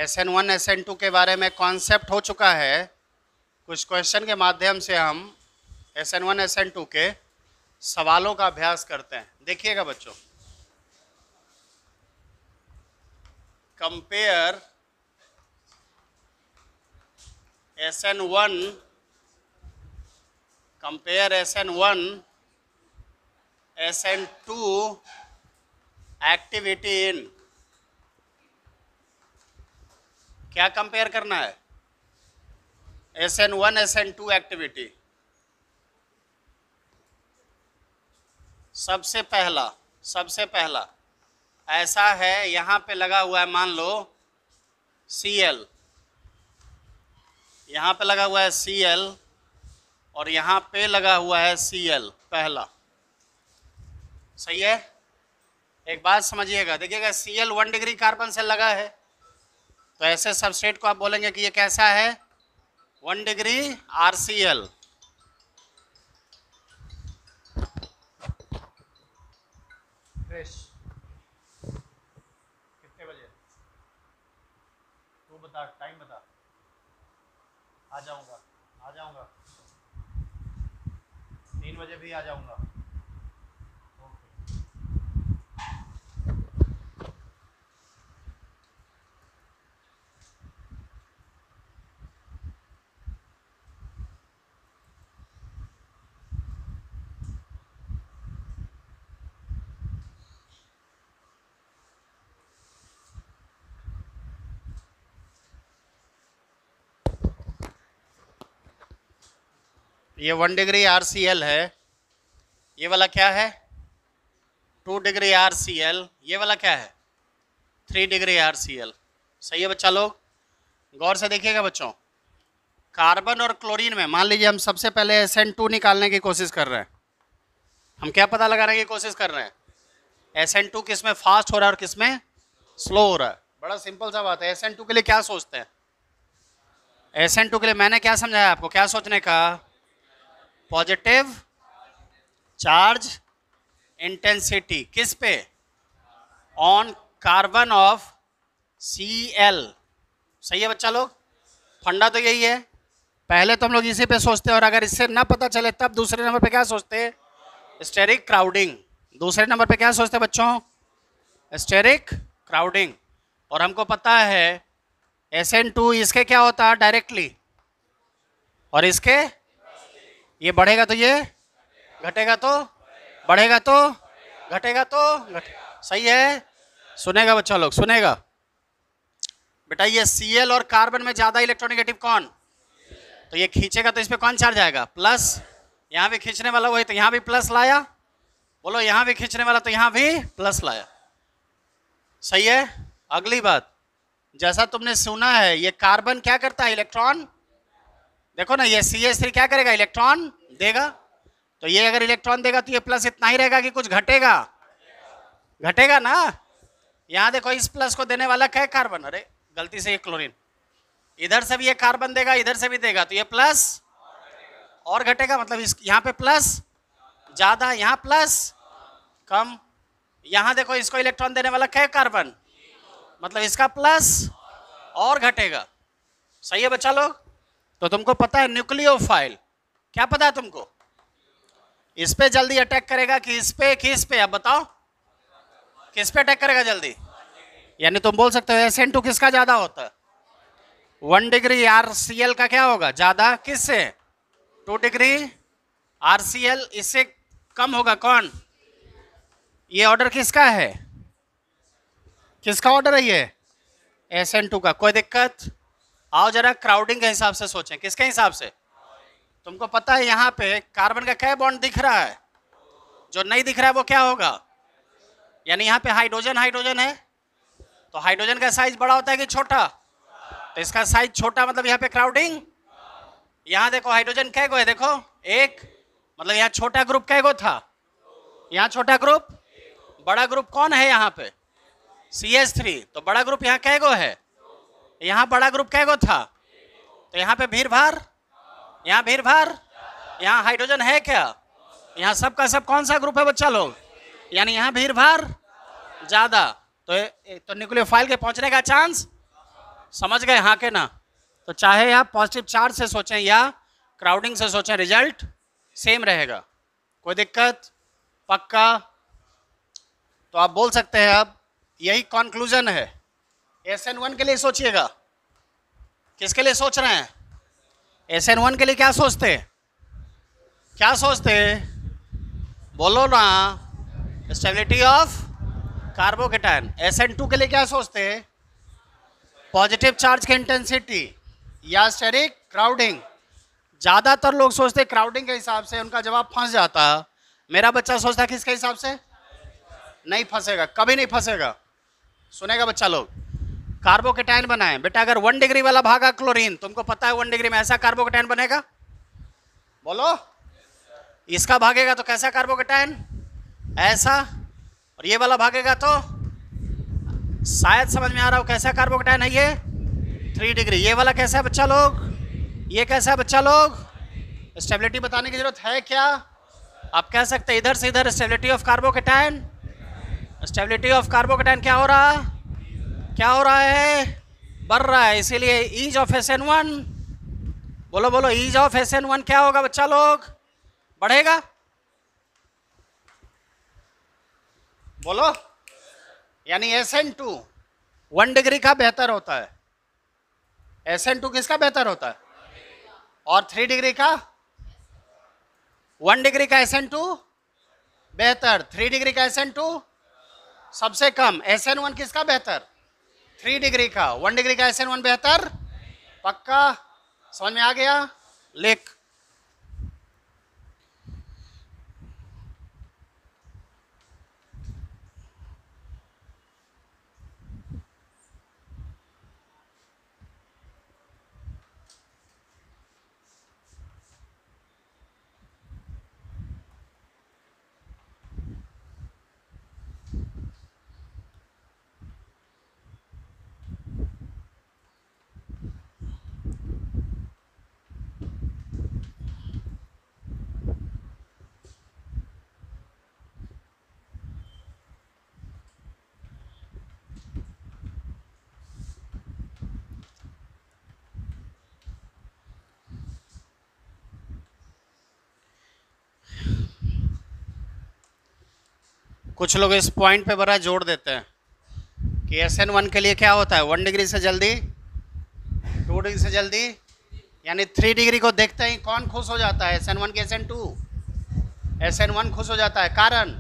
SN1 SN2 के बारे में कॉन्सेप्ट हो चुका है। कुछ क्वेश्चन के माध्यम से हम SN1 SN2 के सवालों का अभ्यास करते हैं। देखिएगा बच्चों, compare SN1 SN2 activity in, क्या कंपेयर करना है? SN1 SN2 activity. सबसे पहला ऐसा है, यहाँ पे लगा हुआ है, मान लो Cl, यहाँ पे लगा हुआ है Cl और यहाँ पे लगा हुआ है Cl पहला। सही है? एक बात समझिएगा, देखिएगा Cl 1 डिग्री कार्बन से लगा है, तो ऐसे सबस्ट्रेट को आप बोलेंगे कि ये कैसा है? 1 डिग्री RCl। कितने बजे? तू बता, टाइम बता। आ जाऊंगा 3 बजे भी आ जाऊंगा। ये 1 डिग्री RCl है, ये वाला क्या है? 2 डिग्री RCl, ये वाला क्या है? 3 डिग्री RCl। सही है बच्चा लोग? गौर से देखिएगा बच्चों, कार्बन और क्लोरीन में मान लीजिए हम सबसे पहले SN2 निकालने की कोशिश कर रहे हैं। हम क्या पता लगाने की कोशिश कर रहे हैं? SN2 किस में फास्ट हो रहा है और किस में स्लो हो रहा है। बड़ा सिंपल सा बात है। SN2 के लिए क्या सोचते हैं? SN2 के लिए मैंने क्या समझाया आपको, क्या सोचने का? पॉजिटिव चार्ज इंटेंसिटी किस पे? On carbon of Cl। सही है बच्चा लोग? फंडा तो यही है। पहले तो हम लोग इसी पे सोचते हैं, और अगर इससे ना पता चले तब दूसरे नंबर पे क्या सोचते हैं? Steric crowding. दूसरे नंबर पे क्या सोचते हैं बच्चों? Steric crowding. और हमको पता है SN2 इसके क्या होता है डायरेक्टली, और इसके ये बढ़ेगा तो ये घटेगा, तो बढ़ेगा तो घटेगा, तो सही है? सुनेगा बच्चा लोग, सुनेगा बेटा। ये Cl और कार्बन में ज्यादा इलेक्ट्रोनेगेटिव कौन? तो ये खींचेगा तो इस पे कौन चार्ज आएगा? प्लस। यहाँ भी खींचने वाला वही, तो यहाँ भी प्लस लाया। बोलो, यहाँ भी खींचने वाला तो यहाँ भी प्लस लाया। सही है? अगली बात, जैसा तुमने सुना है, ये कार्बन क्या करता है? इलेक्ट्रॉन। देखो ना, ये CH3 क्या करेगा? इलेक्ट्रॉन देगा। तो ये अगर इलेक्ट्रॉन देगा तो ये प्लस इतना ही रहेगा कि कुछ घटेगा? घटेगा ना। यहाँ देखो, इस प्लस को देने वाला क्या है? कार्बन। अरे गलती से ये क्लोरीन। इधर से भी ये कार्बन देगा, इधर से भी देगा, तो ये प्लस और घटेगा। मतलब इस यहाँ पे प्लस ज्यादा, यहाँ प्लस कम। यहाँ देखो, इसको इलेक्ट्रॉन देने वाला क्या है? कार्बन। मतलब इसका प्लस और घटेगा। सही है बच्चा लोग? तो तुमको पता है न्यूक्लियोफाइल, क्या पता है तुमको? इस पे जल्दी अटैक करेगा कि इस पे? किस पे? अब बताओ, किस पे अटैक करेगा जल्दी? यानी तुम बोल सकते हो SN2 किसका ज्यादा होता है? 1 डिग्री RCl का क्या होगा ज्यादा? किससे? 2 डिग्री RCl। इससे कम होगा कौन? ये ऑर्डर किसका है? किसका ऑर्डर है ये? SN2 का। कोई दिक्कत? आओ जरा क्राउडिंग के हिसाब से सोचें। किसके हिसाब से? तुमको पता है यहाँ पे कार्बन का क्या बॉन्ड दिख रहा है? जो नहीं दिख रहा है वो क्या होगा? यानी यहाँ पे हाइड्रोजन है, तो हाइड्रोजन का साइज बड़ा होता है कि छोटा? तो इसका साइज छोटा, मतलब यहाँ पे क्राउडिंग। यहाँ देखो हाइड्रोजन कै गो है? देखो एक, मतलब यहाँ छोटा ग्रुप कै गो था? यहाँ छोटा ग्रुप। बड़ा ग्रुप कौन है यहाँ पे? CH3। तो बड़ा ग्रुप यहाँ कै गो है? यहाँ बड़ा ग्रुप कै गो था? तो यहाँ पे भीड़ भाड़, यहाँ भीड़ भाड़, यहाँ हाइड्रोजन है क्या? यहाँ सब का सब कौन सा ग्रुप है बच्चा लोग? यानी यहाँ भीड़ भाड़ ज्यादा। तो न्यूक्लियोफाइल के पहुंचने का चांस समझ गए हाँ के ना? तो चाहे आप पॉजिटिव चार्ज से सोचें या क्राउडिंग से सोचें, रिजल्ट सेम रहेगा। कोई दिक्कत? पक्का? तो आप बोल सकते हैं अब यही कंक्लूजन है। SN1 के लिए सोचिएगा। किसके लिए सोच रहे हैं? SN1 के लिए क्या सोचते हैं? क्या सोचते हैं? बोलो ना। Stability of carbocation. SN2 के लिए क्या सोचते हैं? पॉजिटिव चार्ज की इंटेंसिटी या स्टेरिक क्राउडिंग। ज़्यादातर लोग सोचते क्राउडिंग के हिसाब से, उनका जवाब फंस जाता। मेरा बच्चा सोचता किसके हिसाब से? नहीं फंसेगा, कभी नहीं फंसेगा। सुनेगा बच्चा लोग। कार्बोकेटायन बनाए बेटा, अगर 1 डिग्री वाला भागा क्लोरीन, तुमको पता है 1 डिग्री में ऐसा कार्बोकेटायन बनेगा? बोलो। इसका भागेगा तो कैसा कार्बोकेटायन? ऐसा। और ये वाला भागेगा तो शायद समझ में आ रहा हो कैसा कार्बोकेटायन है ये? 3 डिग्री। ये वाला कैसा है बच्चा लोग? ये कैसा है बच्चा लोग? स्टेबिलिटी बताने की जरूरत है क्या? आप कह सकते हैं इधर से इधर stability of carbocation. Stability of carbocation क्या हो रहा? क्या हो रहा है? बढ़ रहा है। इसीलिए ईज ऑफ SN1, बोलो बोलो, ईज ऑफ SN1 क्या होगा बच्चा लोग? बढ़ेगा। बोलो। यानी SN2 1 डिग्री का बेहतर होता है। SN2 किसका बेहतर होता है? और 3 डिग्री का? 1 डिग्री का SN2 बेहतर, 3 डिग्री का SN2 सबसे कम। SN1 किसका बेहतर? 3 डिग्री का। 1 डिग्री का SN1 बेहतर। पक्का? समझ में आ गया? लिख। कुछ लोग इस पॉइंट पे बड़ा जोर देते हैं कि SN1 के लिए क्या होता है? 1 डिग्री से जल्दी, 2 डिग्री से जल्दी, यानी 3 डिग्री को देखते ही कौन खुश हो जाता है? SN1 के SN2? SN1 खुश हो जाता है। कारण?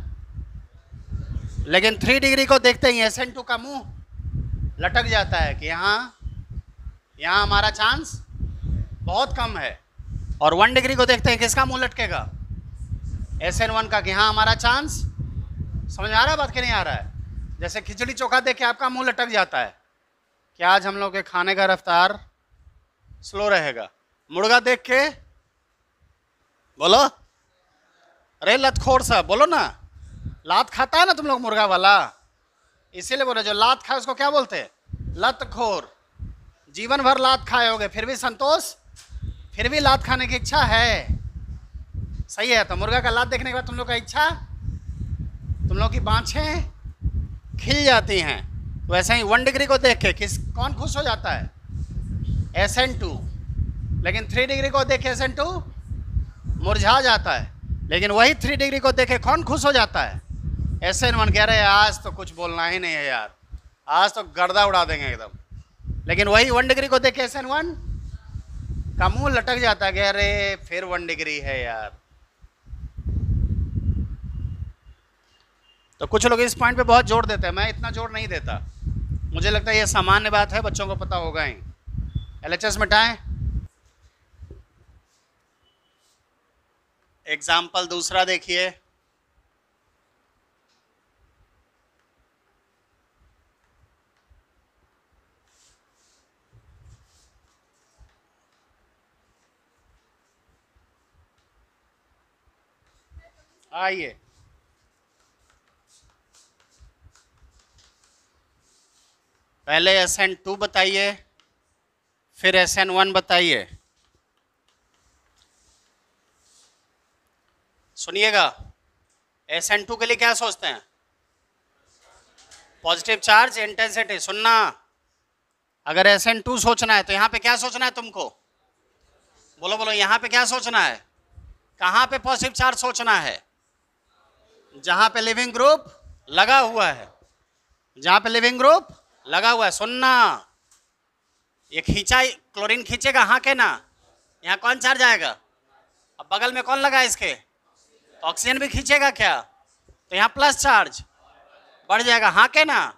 लेकिन 3 डिग्री को देखते ही SN2 का मुंह लटक जाता है कि यहाँ हमारा चांस बहुत कम है। और 1 डिग्री को देखते हैं किसका मुंह लटकेगा? SN1 का, कि हाँ हमारा चांस। समझ में आ रहा है बात कि नहीं आ रहा है? जैसे खिचड़ी चोखा देख के आपका मुंह लटक जाता है कि आज हम लोग के खाने का रफ्तार स्लो रहेगा। मुर्गा देख के बोलो, अरे लतखोर सा, बोलो ना। लात खाता है ना तुम लोग मुर्गा वाला, इसीलिए बोले जो लात खाए उसको क्या बोलते हैं? लतखोर। जीवन भर लात खाए होगे फिर भी संतोष, फिर भी लात खाने की इच्छा है। सही है। तो मुर्गा का लात देखने के बाद तुम लोग का इच्छा, तुम लोग की बाँछें खिल जाती हैं। तो ऐसे ही 1 डिग्री को देख के कौन खुश हो जाता है? SN2। लेकिन 3 डिग्री को देख के SN2 मुरझा जाता है। लेकिन वही 3 डिग्री को देखे कौन खुश हो जाता है? SN1। कह रहे हैं आज तो कुछ बोलना ही नहीं है यार, आज तो गर्दा उड़ा देंगे एकदम। लेकिन वही 1 डिग्री को देख के SN1 का मुंह लटक जाता है कि अरे फिर 1 डिग्री है यार। तो कुछ लोग इस पॉइंट पे बहुत जोर देते हैं, मैं इतना जोर नहीं देता। मुझे लगता है ये सामान्य बात है, बच्चों को पता होगा ही। LHS मिटाएं। एग्जाम्पल दूसरा देखिए। आइए, पहले SN2 बताइए, फिर SN1 बताइए। सुनिएगा, SN2 के लिए क्या सोचते हैं? Positive charge intensity. सुनना, अगर SN2 सोचना है तो यहाँ पे क्या सोचना है तुमको? बोलो बोलो, यहाँ पे क्या सोचना है? कहाँ पे पॉजिटिव चार्ज सोचना है? जहाँ पे लिविंग ग्रुप लगा हुआ है, जहाँ पे लिविंग ग्रुप लगा हुआ है। सुनना, ये खींचा, क्लोरीन खींचेगा हाँ के ना? यहाँ कौन चार्ज आएगा? अब बगल में कौन लगा है इसके? ऑक्सीजन भी खींचेगा क्या? तो यहाँ प्लस चार्ज बढ़ जाएगा हाँ के ना?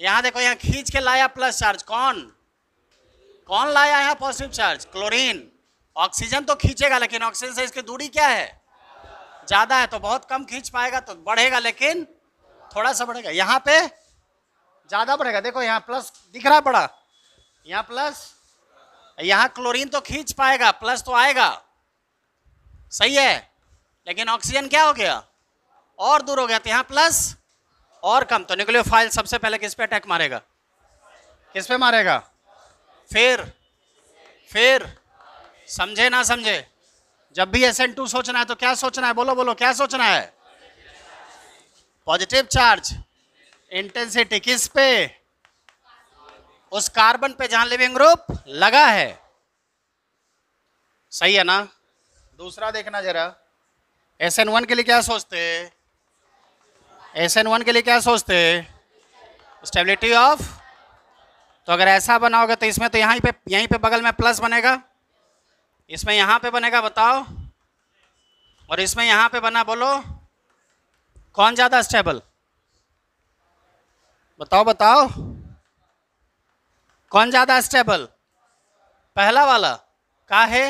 यहाँ देखो, यहाँ खींच के लाया प्लस चार्ज, कौन लाया यहाँ पॉजिटिव चार्ज? क्लोरीन। ऑक्सीजन तो खींचेगा, लेकिन ऑक्सीजन से इसकी दूरी क्या है? ज़्यादा है, तो बहुत कम खींच पाएगा, तो बढ़ेगा लेकिन थोड़ा सा बढ़ेगा। यहाँ पे ज़्यादा बढ़ेगा, देखो यहाँ प्लस दिख रहा है बड़ा, यहाँ प्लस। यहाँ क्लोरीन तो खींच पाएगा, प्लस तो आएगा, सही है, लेकिन ऑक्सीजन क्या हो गया? और दूर हो गया, तो यहाँ प्लस और कम। तो न्यूक्लियोफाइल सबसे पहले किस पे अटैक मारेगा? किस पे मारेगा? फिर समझे ना समझे? जब भी SN2 सोचना है तो क्या सोचना है? बोलो बोलो, क्या सोचना है? पॉजिटिव चार्ज इंटेंसिटी किस पे? उस कार्बन पे जहां लिविंग ग्रुप लगा है, सही है ना? दूसरा देखना जरा, SN1 के लिए क्या सोचते? SN1 के लिए क्या सोचते? Stability of. तो अगर ऐसा बनाओगे तो इसमें तो यहीं पे बगल में प्लस बनेगा, इसमें यहाँ पे बनेगा, बताओ, और इसमें यहाँ पे बना, बोलो कौन ज़्यादा स्टेबल? बताओ कौन ज़्यादा स्टेबल? पहला वाला का है?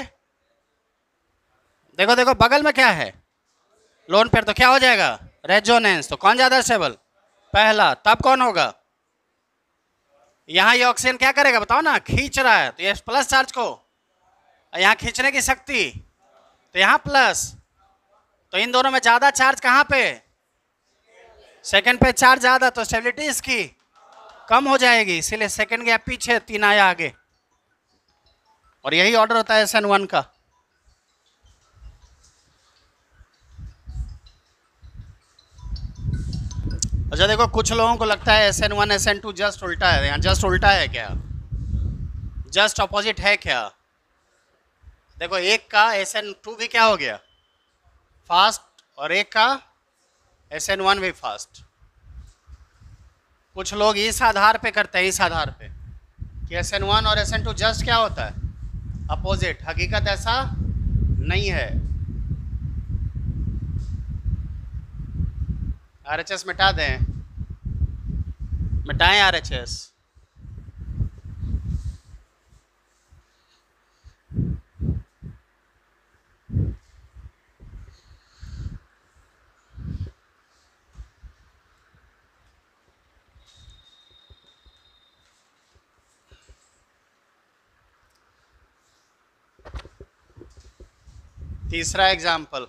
देखो देखो बगल में क्या है? लोन पेयर, तो क्या हो जाएगा? रेजोनेंस। तो कौन ज़्यादा स्टेबल? पहला। तब कौन होगा? यहाँ ये ऑक्सीजन क्या करेगा बताओ ना? खींच रहा है, तो ये प्लस चार्ज को, यहाँ खींचने की शक्ति, तो यहाँ प्लस। तो इन दोनों में ज़्यादा चार्ज कहाँ पे? सेकंड पे चार्ज ज़्यादा, तो स्टेबिलिटी इसकी कम हो जाएगी, इसीलिए सेकंड गया पीछे, 3 आया आगे। और यही ऑर्डर होता है SN1 का। अच्छा देखो, कुछ लोगों को लगता है SN1 SN2 जस्ट उल्टा है। यहाँ जस्ट उल्टा है क्या? जस्ट अपोजिट है क्या? देखो, एक का SN2 भी क्या हो गया? फास्ट, और एक का SN1 भी फास्ट। कुछ लोग इस आधार पे करते हैं, इस आधार पे कि SN1 और SN2 जस्ट क्या होता है? अपोजिट। हकीकत ऐसा नहीं है। RHS मिटा दें, मिटाएं RHS। तीसरा एग्जाम्पल,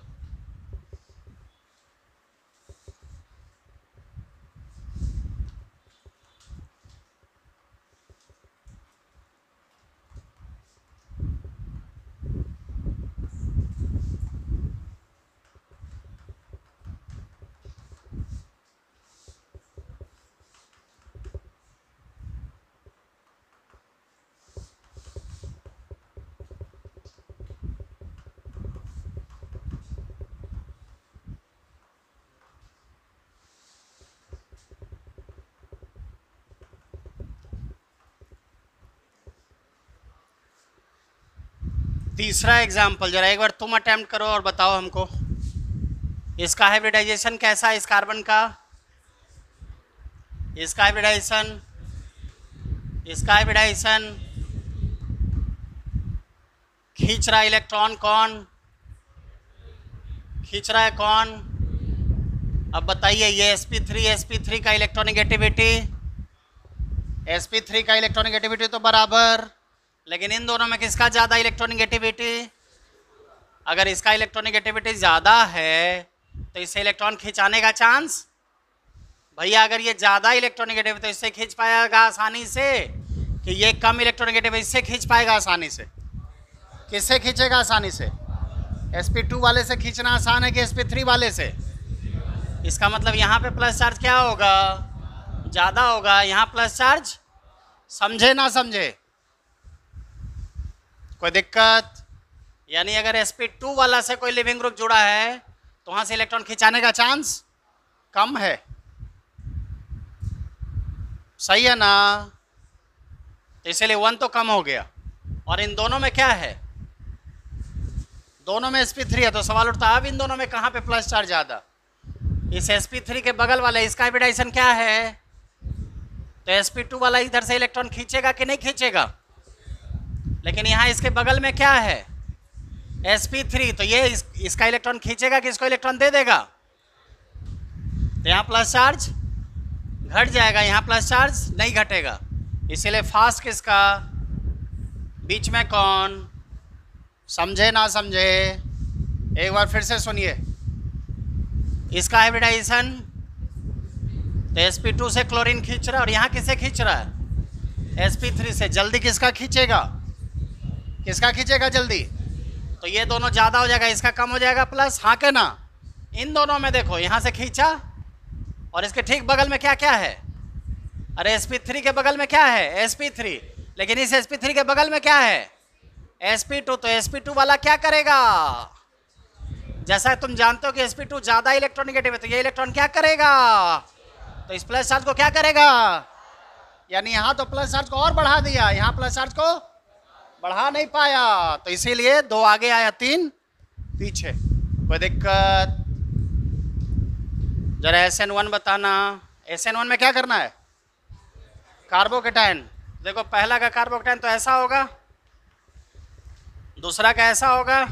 तीसरा एग्जाम्पल जरा एक बार तुम अटेम्प्ट करो और बताओ हमको, इसका हाइब्रिडाइजेशन कैसा है? इस कार्बन का, इसका हाइब्रिडाइजेशन, इसका हाइब्रिडाइजेशन, खींच रहा इलेक्ट्रॉन कौन? खींच रहा है कौन? अब बताइए, ये sp3 का इलेक्ट्रोनेगेटिविटी, sp3 का इलेक्ट्रोनेगेटिविटी तो बराबर, लेकिन इन दोनों में किसका ज़्यादा इलेक्ट्रोनेगेटिविटी? अगर इसका इलेक्ट्रोनेगेटिविटी ज़्यादा है तो इससे इलेक्ट्रॉन खिंचाने का चांस, भैया अगर ये ज़्यादा इलेक्ट्रोनेगेटिव तो इससे खींच पाएगा आसानी से, कि ये कम इलेक्ट्रोनेगेटिव इससे खींच पाएगा आसानी से? किससे खींचेगा आसानी से? sp2 वाले से खींचना आसान है कि sp3 वाले से? इसका मतलब यहाँ पे प्लस चार्ज क्या होगा? ज़्यादा होगा। यहाँ प्लस चार्ज समझे ना समझे? कोई दिक्कत? यानी अगर sp2 वाला से कोई लिविंग ग्रुप जुड़ा है तो वहां से इलेक्ट्रॉन खिंचाने का चांस कम है, सही है ना? तो इसलिए 1 तो कम हो गया। और इन दोनों में क्या है? दोनों में sp3 है, तो सवाल उठता है अब इन दोनों में कहां पे प्लस चार्ज ज्यादा? इस sp3 के बगल वाले इसका हाइब्रिडाइजेशन क्या है? तो sp2 वाला इधर से इलेक्ट्रॉन खींचेगा कि नहीं खींचेगा? लेकिन यहाँ इसके बगल में क्या है? sp3, तो ये इसका इलेक्ट्रॉन खींचेगा कि इसको इलेक्ट्रॉन दे देगा? तो यहाँ प्लस चार्ज घट जाएगा, यहाँ प्लस चार्ज नहीं घटेगा। इसीलिए फास्ट किसका? बीच में कौन? समझे ना समझे? एक बार फिर से सुनिए। इसका हाइब्रिडाइजेशन तो sp2 से क्लोरीन खींच रहा है और यहाँ किसे खींच रहा है? sp3 से। जल्दी किसका खींचेगा? किसका खींचेगा जल्दी? तो ये दोनों ज़्यादा हो जाएगा, इसका कम हो जाएगा प्लस, हाँ के ना? इन दोनों में देखो, यहाँ से खींचा और इसके ठीक बगल में क्या क्या है? अरे sp3 के बगल में क्या है? sp3। लेकिन इस sp3 के बगल में क्या है? sp2। तो sp2 वाला क्या करेगा? जैसा तुम जानते हो कि sp2 ज़्यादा इलेक्ट्रॉनिगेटिव है, तो ये इलेक्ट्रॉन क्या करेगा? तो इस प्लस चार्ज को क्या करेगा? यानी यहाँ तो प्लस चार्ज को और बढ़ा दिया, यहाँ प्लस चार्ज को बढ़ा नहीं पाया, तो इसीलिए 2 आगे आया 3 पीछे। कोई दिक्कत? जरा SN1 बताना। SN1 में क्या करना है? कार्बोकेटाइन। देखो पहला का कार्बोकेटाइन तो ऐसा होगा, दूसरा का ऐसा होगा,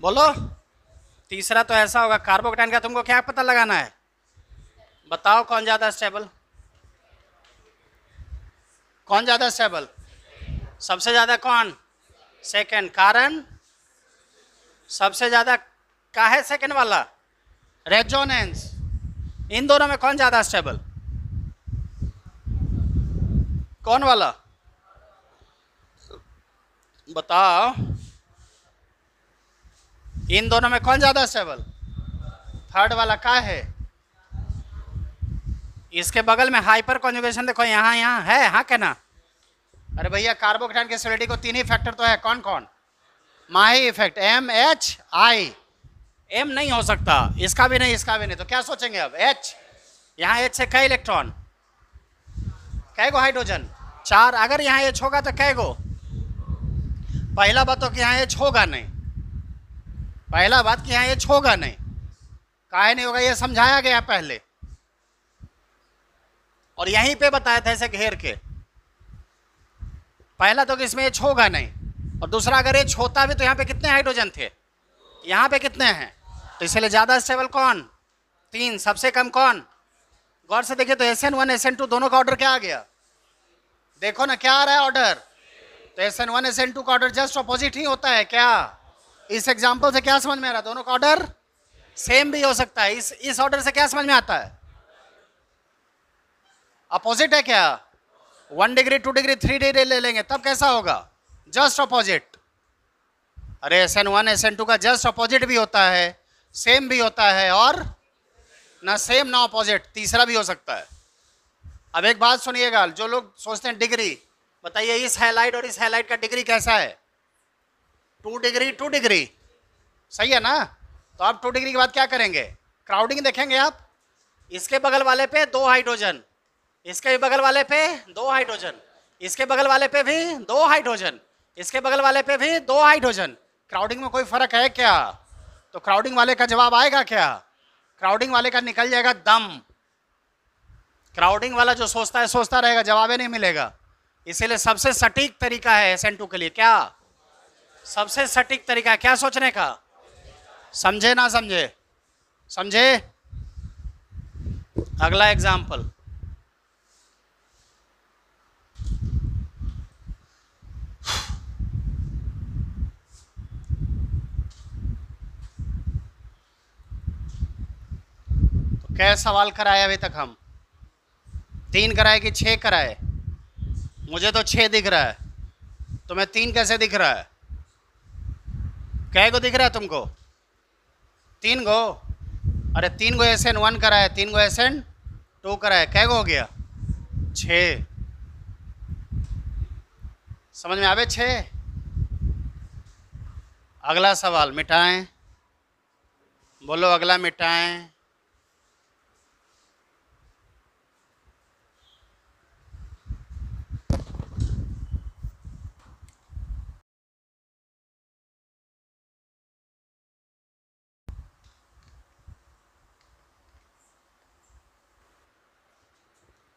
बोलो, तीसरा तो ऐसा होगा। कार्बोकेटाइन का तुमको क्या पता लगाना है? बताओ कौन ज़्यादा स्टेबल? कौन ज़्यादा स्टेबल? सबसे ज़्यादा कौन? सेकंड। कारण? सबसे ज़्यादा का है सेकंड वाला? रेजोनेंस। इन दोनों में कौन ज़्यादा स्टेबल? कौन वाला? बताओ। इन दोनों में कौन ज़्यादा स्टेबल? थर्ड वाला का है? इसके बगल में हाइपर कॉन्जुगेशन देखो, यहाँ यहाँ है, हाँ क्या ना? अरे भैया कार्बोकेटाइन की स्टेबिलिटी को 3 ही फैक्टर तो है, कौन कौन? माही इफेक्ट, MHI। M नहीं हो सकता, इसका भी नहीं, इसका भी नहीं, तो क्या सोचेंगे अब? H। यहाँ H से कई इलेक्ट्रॉन, कै गो हाइड्रोजन? 4। अगर यहाँ H होगा तो कै गो? पहला बात तो कि यहाँ H होगा नहीं, पहला बात कि यहाँ H होगा नहीं। काहे नहीं होगा ये समझाया गया पहले, और यहीं पे बताया था ऐसे घेर के। पहला तो कि इसमें H होगा नहीं, और दूसरा अगर H होता भी तो यहाँ पे कितने हाइड्रोजन थे? यहाँ पे कितने हैं? तो इसलिए ज़्यादा स्टेबल कौन? 3। सबसे कम कौन? गौर से देखिए तो SN1 SN2 दोनों का ऑर्डर क्या आ गया? देखो ना क्या आ रहा है ऑर्डर। तो SN1 SN2 का ऑर्डर जस्ट अपोजिट ही होता है क्या? इस एग्जाम्पल से क्या समझ में आ रहा है? दोनों का ऑर्डर सेम भी हो सकता है। इस ऑर्डर से क्या समझ में आता है? अपोजिट है क्या? 1 डिग्री 2 डिग्री 3 डिग्री ले लेंगे तब कैसा होगा? Just opposite. अरे SN1 SN2 का जस्ट अपोजिट भी होता है, सेम भी होता है, और ना सेम ना अपोजिट, तीसरा भी हो सकता है। अब एक बात सुनिएगा, जो लोग सोचते हैं डिग्री, बताइए इस हैलाइड और इस हैलाइड का डिग्री कैसा है? 2 डिग्री 2 डिग्री, सही है ना? तो आप 2 डिग्री के बाद क्या करेंगे? क्राउडिंग देखेंगे आप। इसके बगल वाले पे 2 हाइड्रोजन, इसके बगल वाले पे 2 हाइड्रोजन, इसके बगल वाले पे भी 2 हाइड्रोजन, इसके बगल वाले पे भी 2 हाइड्रोजन। क्राउडिंग में कोई फर्क है क्या? तो क्राउडिंग वाले का जवाब आएगा क्या? क्राउडिंग वाले का निकल जाएगा दम। क्राउडिंग वाला जो सोचता है सोचता रहेगा, जवाब ही नहीं मिलेगा। इसीलिए सबसे सटीक तरीका है SN2 के लिए क्या? सबसे सटीक तरीका क्या सोचने का? समझे ना समझे? समझे? अगला एग्जाम्पल, तो क्या सवाल कराए अभी तक हम? 3 कराए कि 6 कराए? मुझे तो 6 दिख रहा है, तुम्हें 3 कैसे दिख रहा है? कै गो दिख रहा है तुमको? 3 गो? अरे 3 गो SN1 कराए, 3 गो SN2 कराए, कै गो हो गया? 6। समझ में आवे छे? अगला सवाल मिटाएं, बोलो अगला मिटाएं।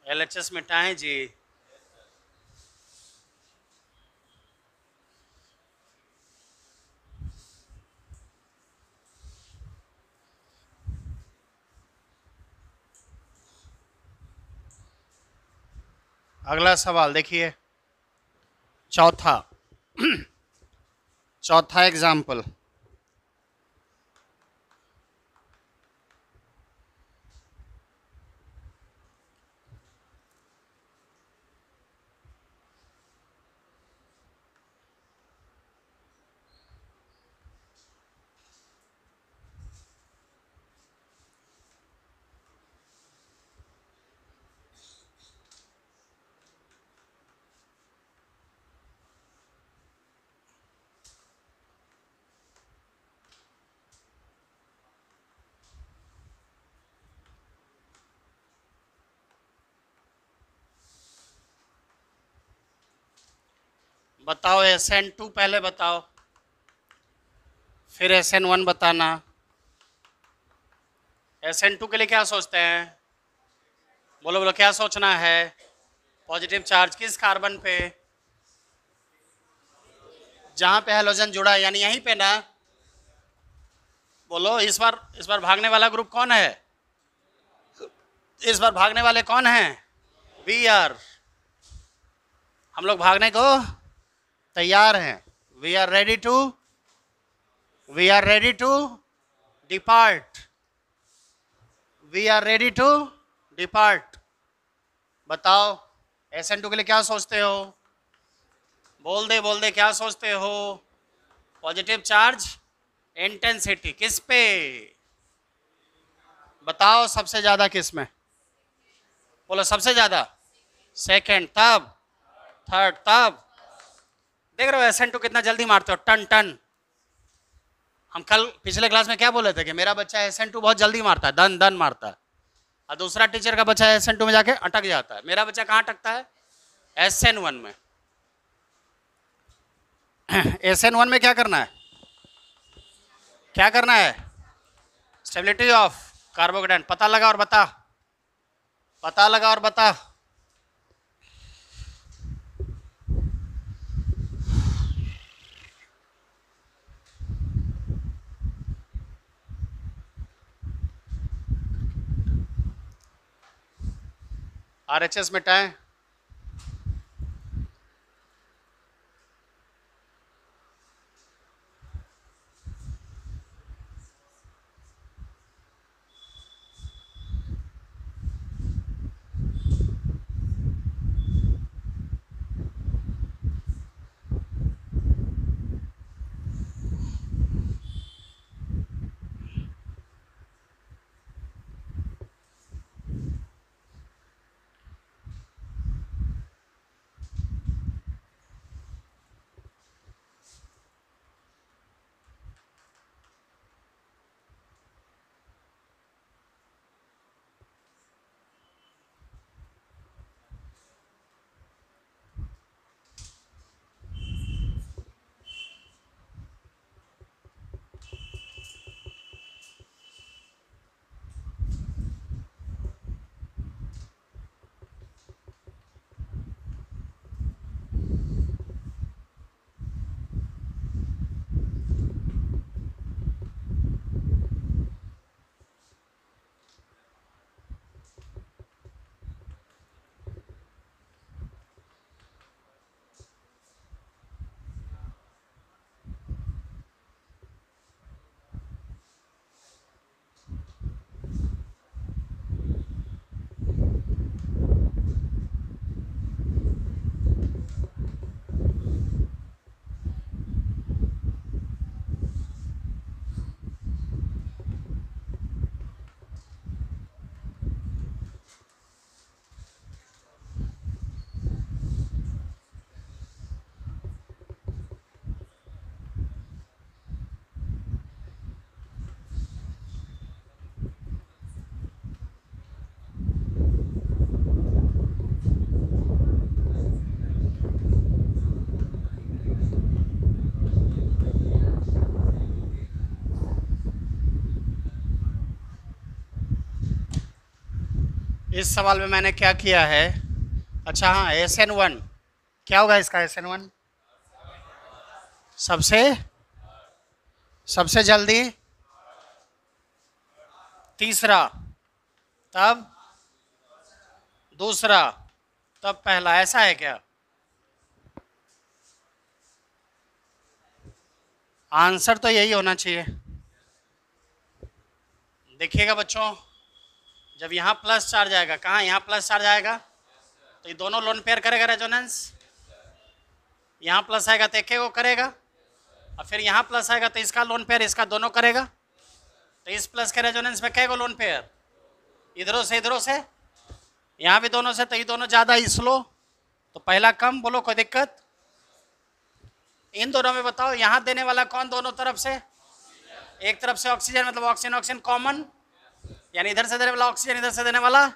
LHS मिटाएं जी। अगला सवाल देखिए, चौथा चौथा एग्जाम्पल। बताओ SN2 पहले बताओ, फिर SN1 बताना। SN2 के लिए क्या सोचते हैं? बोलो बोलो, क्या सोचना है? पॉजिटिव चार्ज किस कार्बन पे? जहां पे हैलोजन जुड़ा है, यानी यहीं पे ना। बोलो, इस बार भागने वाला ग्रुप कौन है? इस बार भागने वाले कौन हैं? VR। हम लोग भागने को तैयार हैं। We are ready to depart. We are ready to depart. बताओ SN2 के लिए क्या सोचते हो? बोल दे क्या सोचते हो? पॉजिटिव चार्ज इंटेंसिटी किस पे? बताओ सबसे ज्यादा किस में? बोलो सबसे ज्यादा। सेकंड, तब थर्ड, तब। देख रहे हो SN2 कितना जल्दी मारते हो, टन टन। हम कल पिछले क्लास में क्या बोले थे कि मेरा बच्चा SN2 बहुत जल्दी मारता है, दन दन मारता है, और दूसरा टीचर का बच्चा SN2 में जाके अटक जाता है। मेरा बच्चा कहाँ अटकता है? SN1 में। SN1 में क्या करना है? क्या करना है? Stability of carbocation. पता लगा और बता, पता लगा और बता। RHS मिटाएं। इस सवाल में मैंने क्या किया है, अच्छा हाँ, SN1 क्या होगा इसका? SN1 सबसे जल्दी, तीसरा, तब दूसरा, तब पहला, ऐसा है क्या? आंसर तो यही होना चाहिए। देखिएगा बच्चों, जब यहाँ प्लस चार्ज आएगा, कहाँ यहाँ प्लस चार्ज आएगा तो ये दोनों लोन पेयर करेगा रेजोनेंस। यहाँ प्लस आएगा तो एक को करेगा, और फिर यहाँ प्लस आएगा तो इसका लोन पेयर इसका दोनों करेगा। तो इस प्लस के रेजोनेंस में कै को लोन पेयर? इधरों से, यहाँ भी दोनों से, तो ये दोनों ज़्यादा स्लो, तो पहला कम। बोलो कोई दिक्कत? इन दोनों में बताओ यहाँ देने वाला कौन दोनों तरफ से? एक तरफ से ऑक्सीजन, मतलब ऑक्सीजन ऑक्सीजन कॉमन, यानी इधर से देने वाला ऑक्सीजन, इधर से देने वाला,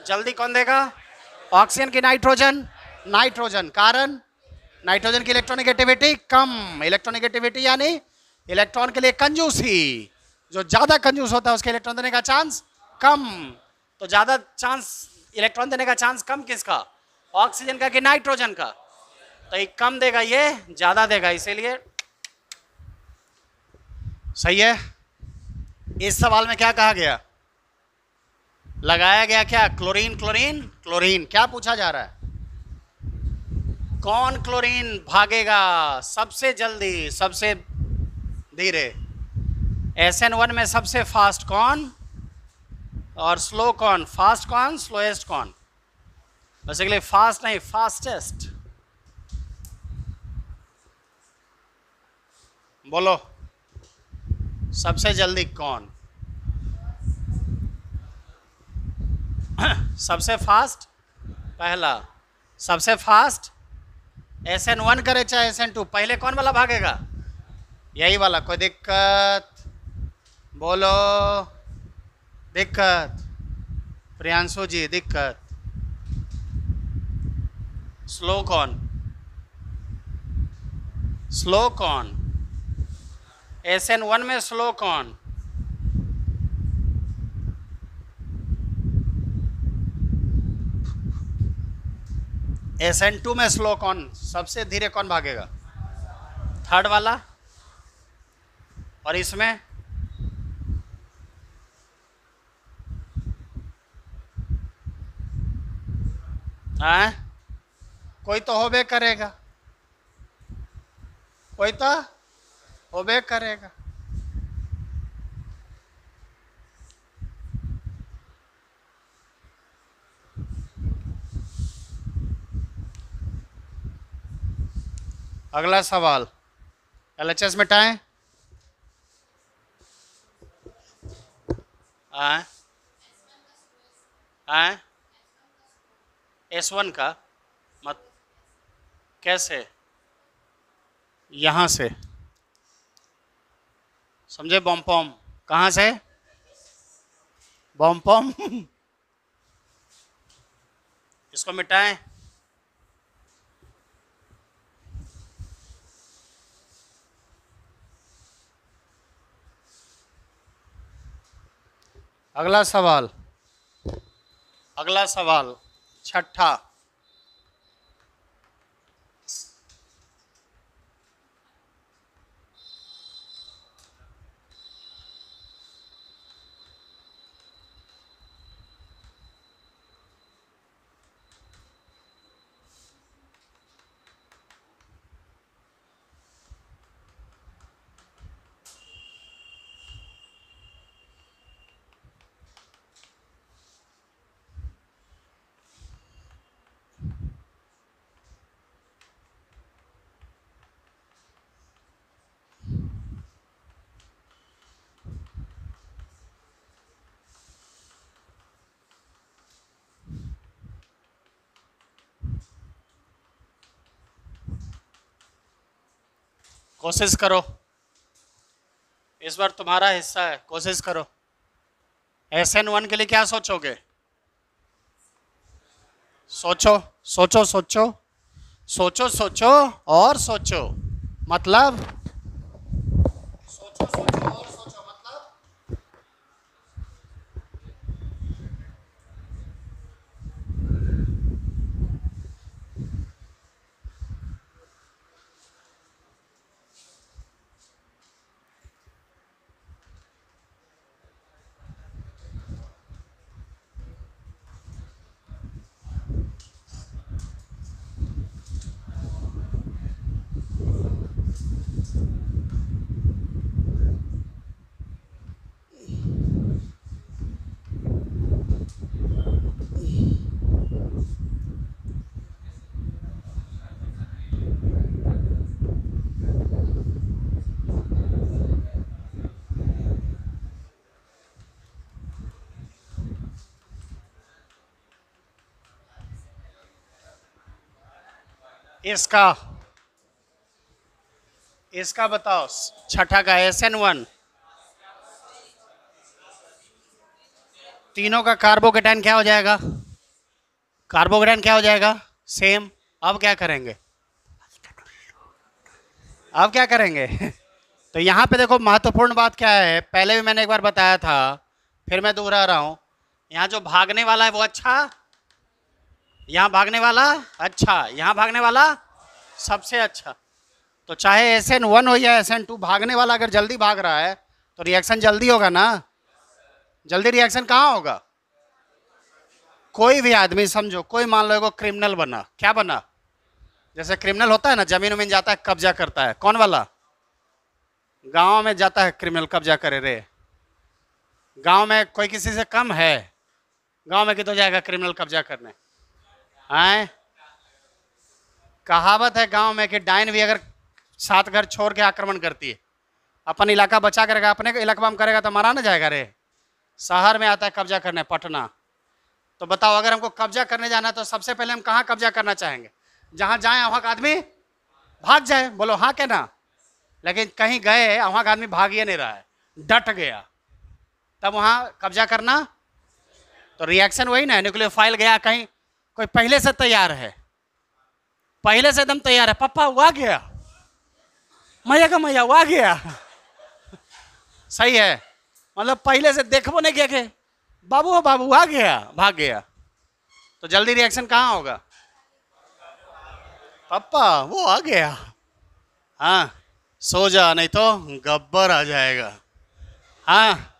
जल्दी कौन देगा? ऑक्सीजन की नाइट्रोजन। कारण नाइट्रोजन की इलेक्ट्रोनेगेटिविटी कम, इलेक्ट्रोनेगेटिविटी यानी इलेक्ट्रॉन के लिए कंजूसी, जो ज्यादा कंजूस होता है उसके इलेक्ट्रॉन देने का चांस कम। तो ज्यादा चांस इलेक्ट्रॉन देने का चांस कम किसका? ऑक्सीजन का कि नाइट्रोजन का? तो ये कम देगा, ये ज्यादा देगा, इसीलिए सही है। इस सवाल में क्या कहा गया? लगाया गया क्या? क्लोरीन। क्या पूछा जा रहा है? कौन क्लोरीन भागेगा सबसे जल्दी, सबसे धीरे? SN1 में सबसे फास्ट कौन और स्लो कौन? फास्ट कौन, स्लोएस्ट कौन? बेसिकली फास्ट नहीं, फास्टेस्ट। बोलो सबसे जल्दी कौन? सबसे फास्ट पहला, सबसे फास्ट SN1 करे चाहे SN2, पहले कौन वाला भागेगा? यही वाला। कोई दिक्कत? बोलो दिक्कत? प्रियांशु जी दिक्कत? स्लो कौन? SN1 में स्लो कौन? SN2 में स्लो कौन? सबसे धीरे कौन भागेगा? थर्ड वाला। और इसमें कोई तो होबे करेगा, अगला सवाल, LHS मिटाएं। S1 का मत कैसे? यहाँ से समझे? बॉम्पॉम कहाँ से? बॉम्पॉम इसको मिटाएं। अगला सवाल छठा। कोशिश करो, इस बार तुम्हारा हिस्सा है, कोशिश करो। SN1 के लिए क्या सोचोगे? सोचो और सोचो, मतलब सोचो और सोचो, मतलब इसका इसका बताओ, छठा का SN1, तीनों का कार्बोकेटाइन क्या हो जाएगा? कार्बोकेटाइन क्या हो जाएगा? सेम। अब क्या करेंगे? अब क्या करेंगे? तो यहाँ पे देखो महत्वपूर्ण बात क्या है, पहले भी मैंने एक बार बताया था, फिर मैं दोहरा रहा हूँ। यहाँ जो भागने वाला है वो अच्छा, यहाँ भागने वाला अच्छा, यहाँ भागने वाला सबसे अच्छा। तो चाहे SN1 हो या SN2, भागने वाला अगर जल्दी भाग रहा है तो रिएक्शन जल्दी होगा ना। जल्दी रिएक्शन कहाँ होगा? कोई भी आदमी समझो, कोई मान लो क्रिमिनल बना, क्या बना? जैसे क्रिमिनल होता है ना, जमीन उमीन जाता है, कब्जा करता है, कौन वाला? गांव में जाता है क्रिमिनल, कब्जा करे रे। गांव में कोई किसी से कम है? गांव में कितना जाएगा क्रिमिनल कब्जा करने? आए, कहावत है गांव में कि डाइन भी अगर 7 घर छोड़ के आक्रमण करती है, अपन इलाका बचा करेगा, अपने इलाका में करेगा तो मारा ना जाएगा रे। शहर में आता है कब्जा करने, पटना। तो बताओ, अगर हमको कब्जा करने जाना है तो सबसे पहले हम कहाँ कब्जा करना चाहेंगे? जहाँ जाए वहाँ का आदमी भाग जाए, बोलो हाँ क्या ना। लेकिन कहीं गए, वहाँ का आदमी भाग ही नहीं रहा है, डट गया, तब वहाँ कब्जा करना। तो रिएक्शन वही ना है, न्यूक्लियोफाइल गया कहीं, कोई पहले से तैयार है, पहले से एकदम तैयार है, पप्पा वो आ गया, मैया का मैया वो आ गया। सही है, मतलब पहले से देखो नहीं किया कि बाबू बाबू आ गया, भाग गया। तो जल्दी रिएक्शन कहाँ होगा? पप्पा वो आ गया, हाँ सो जा नहीं तो गब्बर आ जाएगा। हाँ,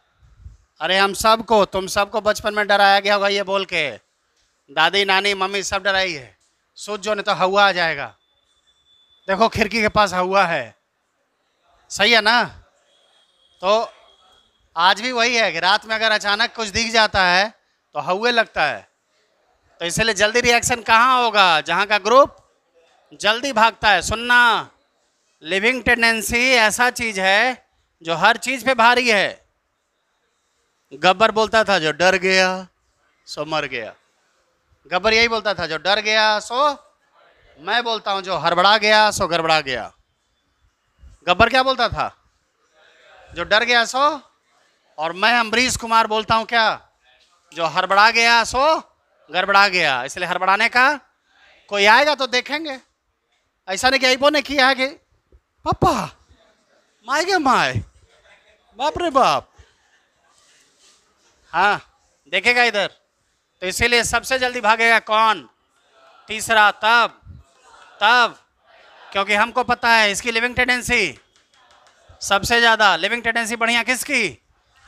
अरे हम सबको, तुम सबको बचपन में डराया गया होगा ये बोल के, दादी नानी मम्मी सब डराई है, सोच जो नहीं तो हवा आ जाएगा, देखो खिड़की के पास हवा है। सही है ना? तो आज भी वही है कि रात में अगर अचानक कुछ दिख जाता है तो हवा लगता है। तो इसलिए जल्दी रिएक्शन कहाँ होगा? जहाँ का ग्रुप जल्दी भागता है। सुनना, लिविंग टेंडेंसी ऐसा चीज है जो हर चीज पे भारी है। गब्बर बोलता था जो डर गया सो मर गया। गब्बर यही बोलता था, जो डर गया सो, मैं बोलता हूं जो हड़बड़ा गया सो गड़बड़ा गया। गब्बर क्या बोलता था? जो डर गया सो, और मैं अम्बरीश कुमार बोलता हूं क्या? जो हड़बड़ा गया सो गड़बड़ा गया। इसलिए हड़बड़ाने का, कोई आएगा तो देखेंगे, ऐसा नहीं कि अबो ने किया है कि पापा माय गे माय, बाप रे बाप, हाँ देखेगा इधर। तो इसीलिए सबसे जल्दी भागेगा कौन? तीसरा। तब क्योंकि हमको पता है इसकी लिविंग टेंडेंसी सबसे ज्यादा। लिविंग टेंडेंसी बढ़िया किसकी?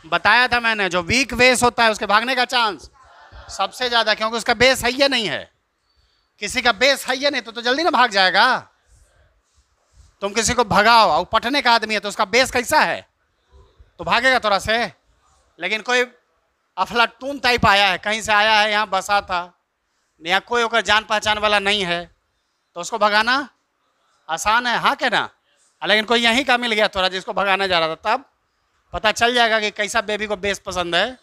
बताया था मैंने, जो वीक बेस होता है उसके भागने का चांस सबसे ज्यादा, क्योंकि उसका बेस है ही नहीं है। किसी का बेस है ही नहीं तो जल्दी ना भाग जाएगा। तुम किसी को भगाओ और पटने का आदमी है तो उसका बेस कैसा है, तो भागेगा थोड़ा से। लेकिन कोई अफलातून टाइप आया है, कहीं से आया है, यहाँ बसा था, यहाँ कोई होकर जान पहचान वाला नहीं है, तो उसको भगाना आसान है, हाँ क्या ना। लेकिन कोई यहीं का मिल गया थोड़ा जिसको भगाना जा रहा था, तब पता चल जाएगा कि कैसा बेबी को बेस पसंद है,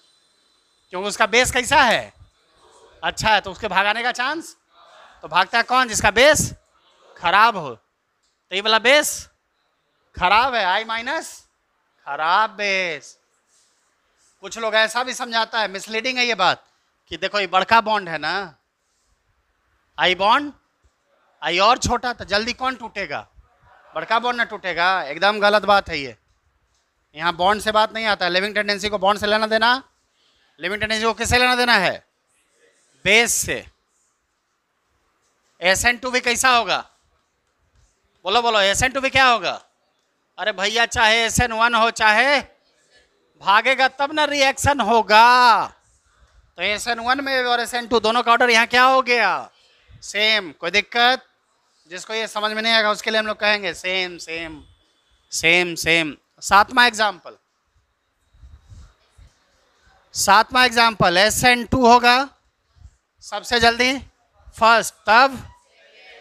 क्योंकि उसका बेस कैसा है, अच्छा है, तो उसके भगाने का चांस। तो भागता है कौन? जिसका बेस खराब हो। तो ये वाला बेस खराब है, I-, खराब बेस। कुछ लोग ऐसा भी समझाता है, मिसलीडिंग है ये बात, कि देखो ये बड़का बॉन्ड है ना, I बॉन्ड, I और छोटा, तो जल्दी कौन टूटेगा? बड़का बॉन्ड ना टूटेगा। एकदम गलत बात है ये। यहाँ बॉन्ड से बात नहीं आता है। लिविंग टेंडेंसी को बॉन्ड से लेना देना, लिविंग टेंडेंसी को किससे लेना देना है? बेस से। SN2 भी कैसा होगा? बोलो बोलो, SN2 भी क्या होगा? अरे भैया, चाहे SN1 हो चाहे, भागेगा तब ना रिएक्शन होगा। तो SN1 में और SN2 दोनों का ऑर्डर यहाँ क्या हो गया? सेम। कोई दिक्कत? जिसको ये समझ में नहीं आएगा उसके लिए हम लोग कहेंगे सेम सेम सेम सेम। सातवां एग्जाम्पल, SN2 होगा सबसे जल्दी फर्स्ट।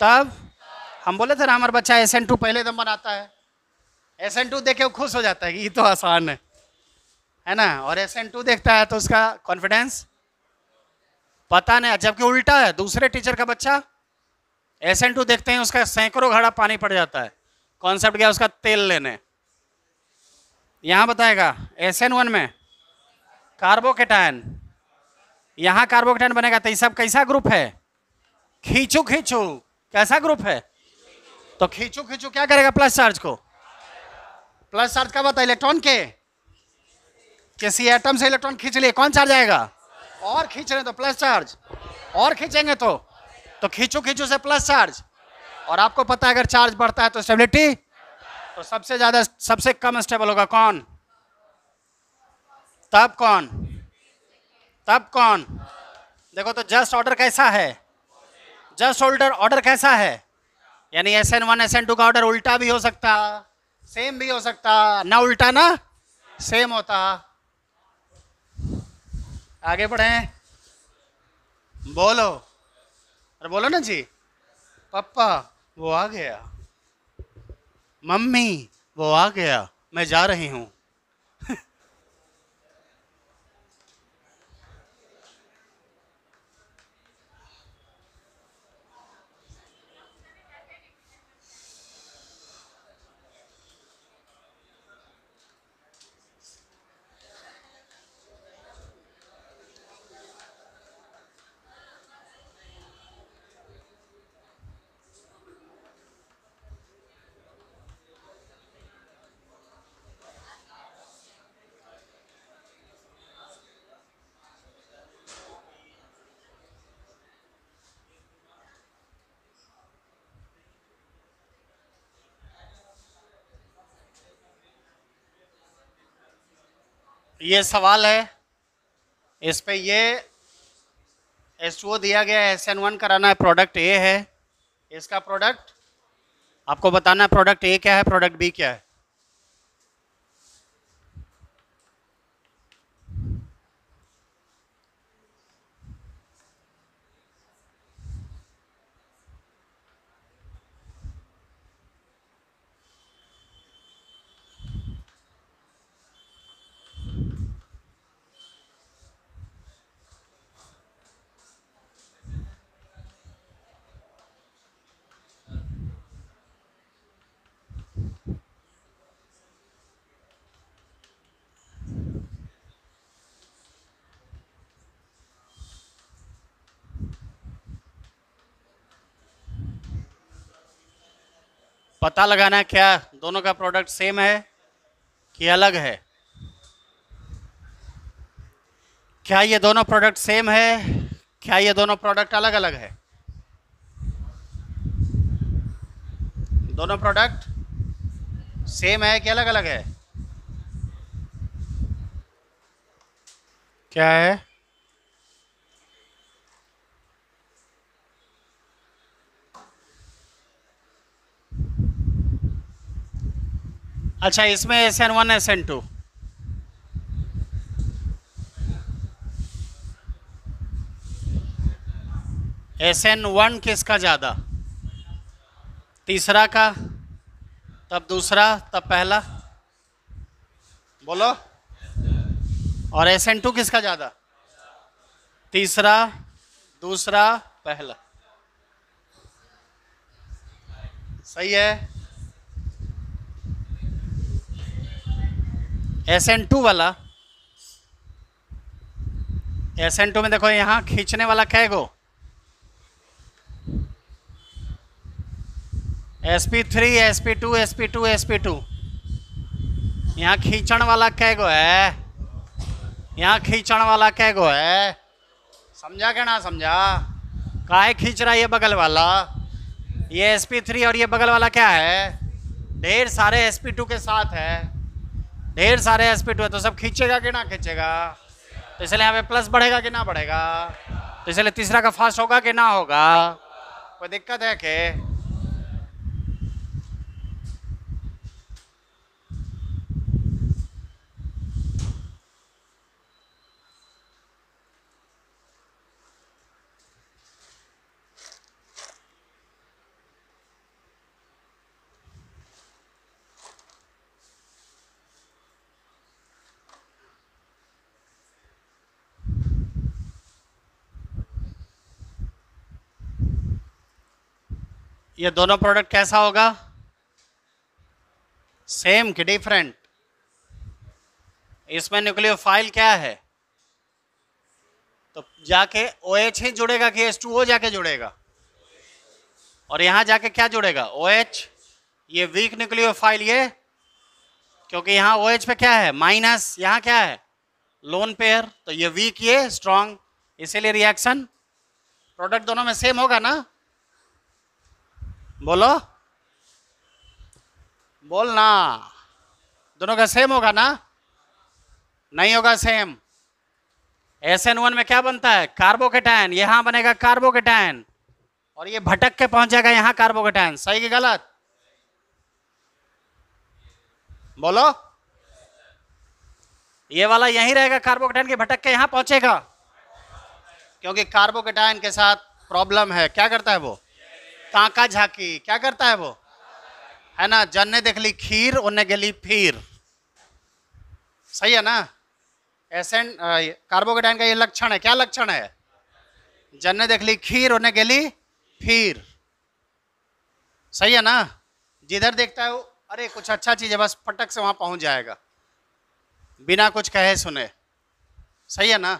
तब हम बोले थे ना हमारा बच्चा SN2 पहले दम बनाता है। SN2 देखे वो खुश हो जाता है कि ये तो आसान है ना, और SN2 देखता है तो उसका कॉन्फिडेंस पता नहीं, जबकि उल्टा है। दूसरे टीचर का बच्चा SN2 देखते हैं उसका सैकड़ों घड़ा पानी पड़ जाता है, कॉन्सेप्ट क्या उसका तेल लेने। यहां बताएगा SN1 में कार्बोकेटायन, यहां कार्बोकेटायन बनेगा तो ये सब कैसा ग्रुप है, खींचू खींचू, कैसा ग्रुप है, तो खींचू खींचू क्या करेगा, प्लस चार्ज को, प्लस चार्ज का बता इलेक्ट्रॉन के, किसी एटम से इलेक्ट्रॉन खींच लिए कौन चार्ज आएगा, और खींच रहे तो प्लस चार्ज, और खींचेंगे तो खींचू खींचू से प्लस चार्ज। और आपको पता है अगर चार्ज बढ़ता है तो स्टेबिलिटी, तो सबसे ज्यादा सबसे कम स्टेबल होगा कौन, तब कौन, तब कौन, देखो तो जस्ट ऑर्डर कैसा है, जस्ट ऑर्डर कैसा है, यानी SN1 SN2 का ऑर्डर उल्टा भी हो सकता, सेम भी हो सकता, ना उल्टा ना सेम होता। आगे बढ़े, बोलो, अरे बोलो ना जी, पापा वो आ गया, मम्मी वो आ गया, मैं जा रही हूं। ये सवाल है, इस पे ये H2O दिया गया है, SN1 कराना है, प्रोडक्ट A है, इसका प्रोडक्ट आपको बताना है, प्रोडक्ट A क्या है, प्रोडक्ट B क्या है। पता लगाना है क्या दोनों का प्रोडक्ट सेम है कि अलग है, क्या ये दोनों प्रोडक्ट सेम है, क्या ये दोनों प्रोडक्ट अलग अलग है, दोनों प्रोडक्ट सेम है कि अलग अलग है, क्या है, अच्छा इसमें SN1 SN2, SN1 किसका ज़्यादा, तीसरा का, तब दूसरा, तब पहला, बोलो, और SN2 किसका ज़्यादा, तीसरा, दूसरा, पहला, सही है। SN2 वाला, SN2 में देखो यहाँ खींचने वाला क्या है गो, sp3 sp2 sp2 sp2, यहाँ खींचण वाला क्या गो है, यहाँ खींचण वाला क्या गो है, समझा क्या ना समझा, काहे खींच रहा है ये बगल वाला, ये sp3 और ये बगल वाला क्या है, ढेर सारे sp2 के साथ है, ढेर सारे sp2 है, तो सब खींचेगा कि ना खींचेगा, तो इसलिए यहाँ पे प्लस बढ़ेगा कि ना बढ़ेगा, तो इसलिए तीसरा का फास्ट होगा कि ना होगा, कोई दिक्कत है कि ये दोनों प्रोडक्ट कैसा होगा? सेम कि डिफरेंट? इसमें न्यूक्लियोफाइल क्या है? तो जाके OH ही जुड़ेगा कि H2O जाके जुड़ेगा? और यहां जाके क्या जुड़ेगा? OH। ये वीक न्यूक्लियोफाइल ये, क्योंकि यहाँ OH पे क्या है? माइनस। यहाँ क्या है? Lone pair. तो ये वीक, ये स्ट्रॉन्ग, इसीलिए रिएक्शन प्रोडक्ट दोनों में सेम होगा ना? बोलो, बोलना। दोनों का सेम होगा ना? नहीं होगा सेम। SN1 में क्या बनता है? कार्बोकेटायन। यहां बनेगा कार्बोकेटायन और ये भटक के पहुंच जाएगा यहां कार्बोकेटायन। सही कि गलत? बोलो। ये वाला यहीं रहेगा, कार्बोकेटायन के भटक के यहां पहुंचेगा, क्योंकि कार्बोकेटायन के साथ प्रॉब्लम है। क्या करता है वो? ताका झाकी। क्या करता है वो? है ना, जन्ने देख ली खीर उन्हें गली फिर। सही है ना? एसेंट कार्बोकेटायन का ये लक्षण है। क्या लक्षण है? जन्ने देख ली खीर उन्हें गली फिर। सही है ना? जिधर देखता है वो, अरे कुछ अच्छा चीज है, बस फटक से वहां पहुंच जाएगा बिना कुछ कहे सुने। सही है ना?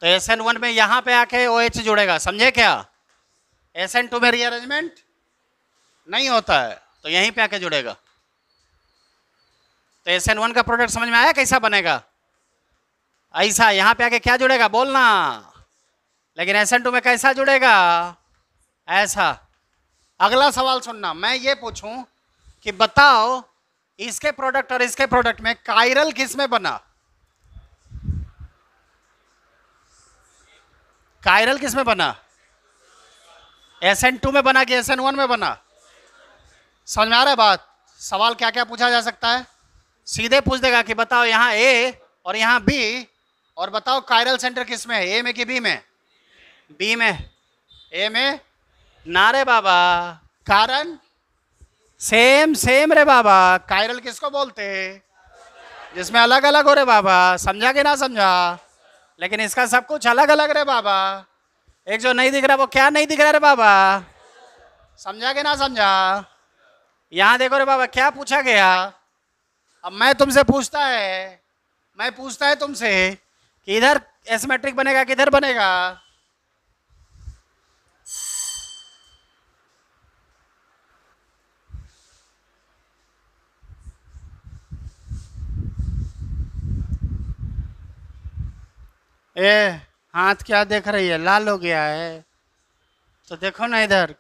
तो SN1 में यहां पे आके OH जुड़ेगा। समझे क्या? SN2 में रीअरेंजमेंट नहीं होता है, तो यहीं पे आके जुड़ेगा। तो SN1 का प्रोडक्ट समझ में आया कैसा बनेगा? ऐसा यहां पे आके क्या जुड़ेगा? बोलना। लेकिन SN2 में कैसा जुड़ेगा? ऐसा। अगला सवाल सुनना। मैं ये पूछूं कि बताओ इसके प्रोडक्ट और इसके प्रोडक्ट में कायरल किस में बना? कायरल किस में बना? SN2 में बना कि SN1 में बना? समझ में आ रहा है बात? सवाल क्या क्या पूछा जा सकता है? सीधे पूछ देगा कि बताओ यहाँ A और यहाँ B, और बताओ कायरल सेंटर किस में है? A में कि B में? B में। A में ना रे बाबा, कारण सेम सेम रे बाबा। कायरल किसको बोलते? जिसमें अलग अलग हो रे बाबा। समझा कि ना समझा? लेकिन इसका सब कुछ अलग अलग रे बाबा। एक जो नहीं दिख रहा वो क्या नहीं दिख रहा रे बाबा? समझा कि ना समझा? यहां देखो रे बाबा, क्या पूछा गया? अब मैं तुमसे पूछता है तुमसे कि इधर एसिमेट्रिक बनेगा किधर बनेगा? ए हाथ क्या देख रही है? लाल हो गया है तो देखो ना इधर।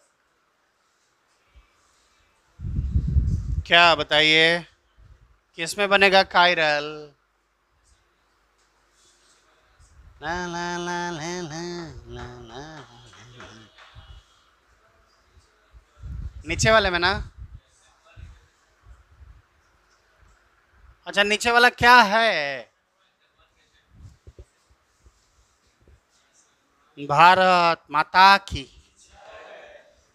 क्या बताइए किस में बनेगा कायरल? ला ला ला ला ला ला। नीचे वाले में ना? अच्छा, नीचे वाला क्या है? भारत माता की।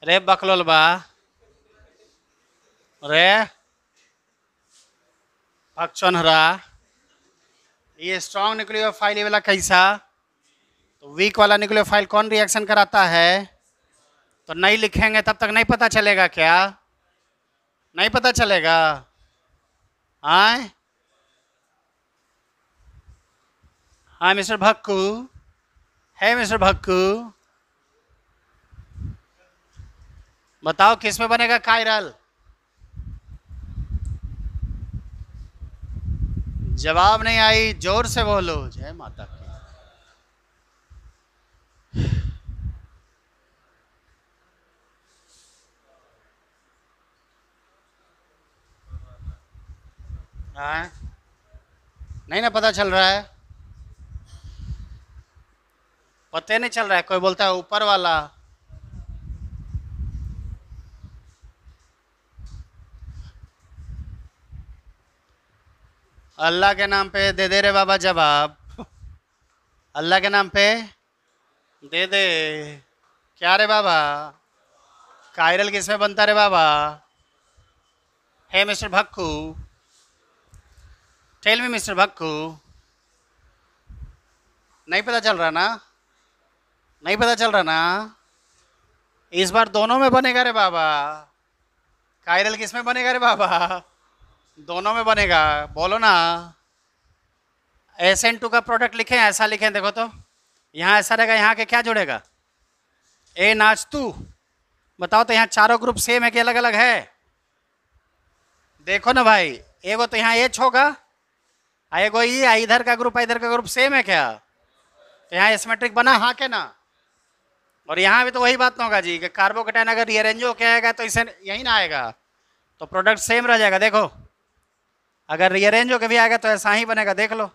रे बकलोल बा रे भक्षणहरा। ये स्ट्रॉन्ग न्यूक्लियोफाइल वाला कैसा? तो वीक वाला न्यूक्लियोफाइल कौन रिएक्शन कराता है? तो नहीं लिखेंगे तब तक नहीं पता चलेगा क्या? नहीं पता चलेगा? हाँ हाँ मिस्टर भक्कू। है मिस्टर भक्कू, बताओ किस में बनेगा कायरल? जवाब नहीं आई, जोर से बोलो। जय माता की। हाँ नहीं ना पता चल रहा है? पता नहीं चल रहा है। कोई बोलता है ऊपर वाला। अल्लाह के नाम पे दे दे रे बाबा जवाब। अल्लाह के नाम पे दे दे। क्या रे बाबा? कायरल किस में बनता रे बाबा? है मिस्टर भक्कू, टेल मी मिस्टर भक्कू। नहीं पता चल रहा ना? नहीं पता चल रहा ना? इस बार दोनों में बनेगा रे बाबा। कायरल किस में बनेगा रे बाबा? दोनों में बनेगा, बोलो ना। SN2 का प्रोडक्ट लिखें, ऐसा लिखें, देखो तो यहाँ ऐसा रहेगा, यहाँ के क्या जुड़ेगा? ए नाच तू, बताओ तो यहाँ चारों ग्रुप सेम है कि अलग अलग है? देखो ना भाई, एगो तो यहाँ एच होगा, एगो ई, इधर का ग्रुप सेम है क्या? तो यहाँ एसिमेट्रिक बना, हाँ के ना? और यहाँ भी तो वही बात ना होगा जी कि कार्बोकेटाइन अगर रीअरेंज हो क्या आएगा तो इसे यही ना आएगा, तो प्रोडक्ट सेम रह जाएगा। देखो अगर रीअरेंज हो के भी आएगा तो ऐसा ही बनेगा, देख लो।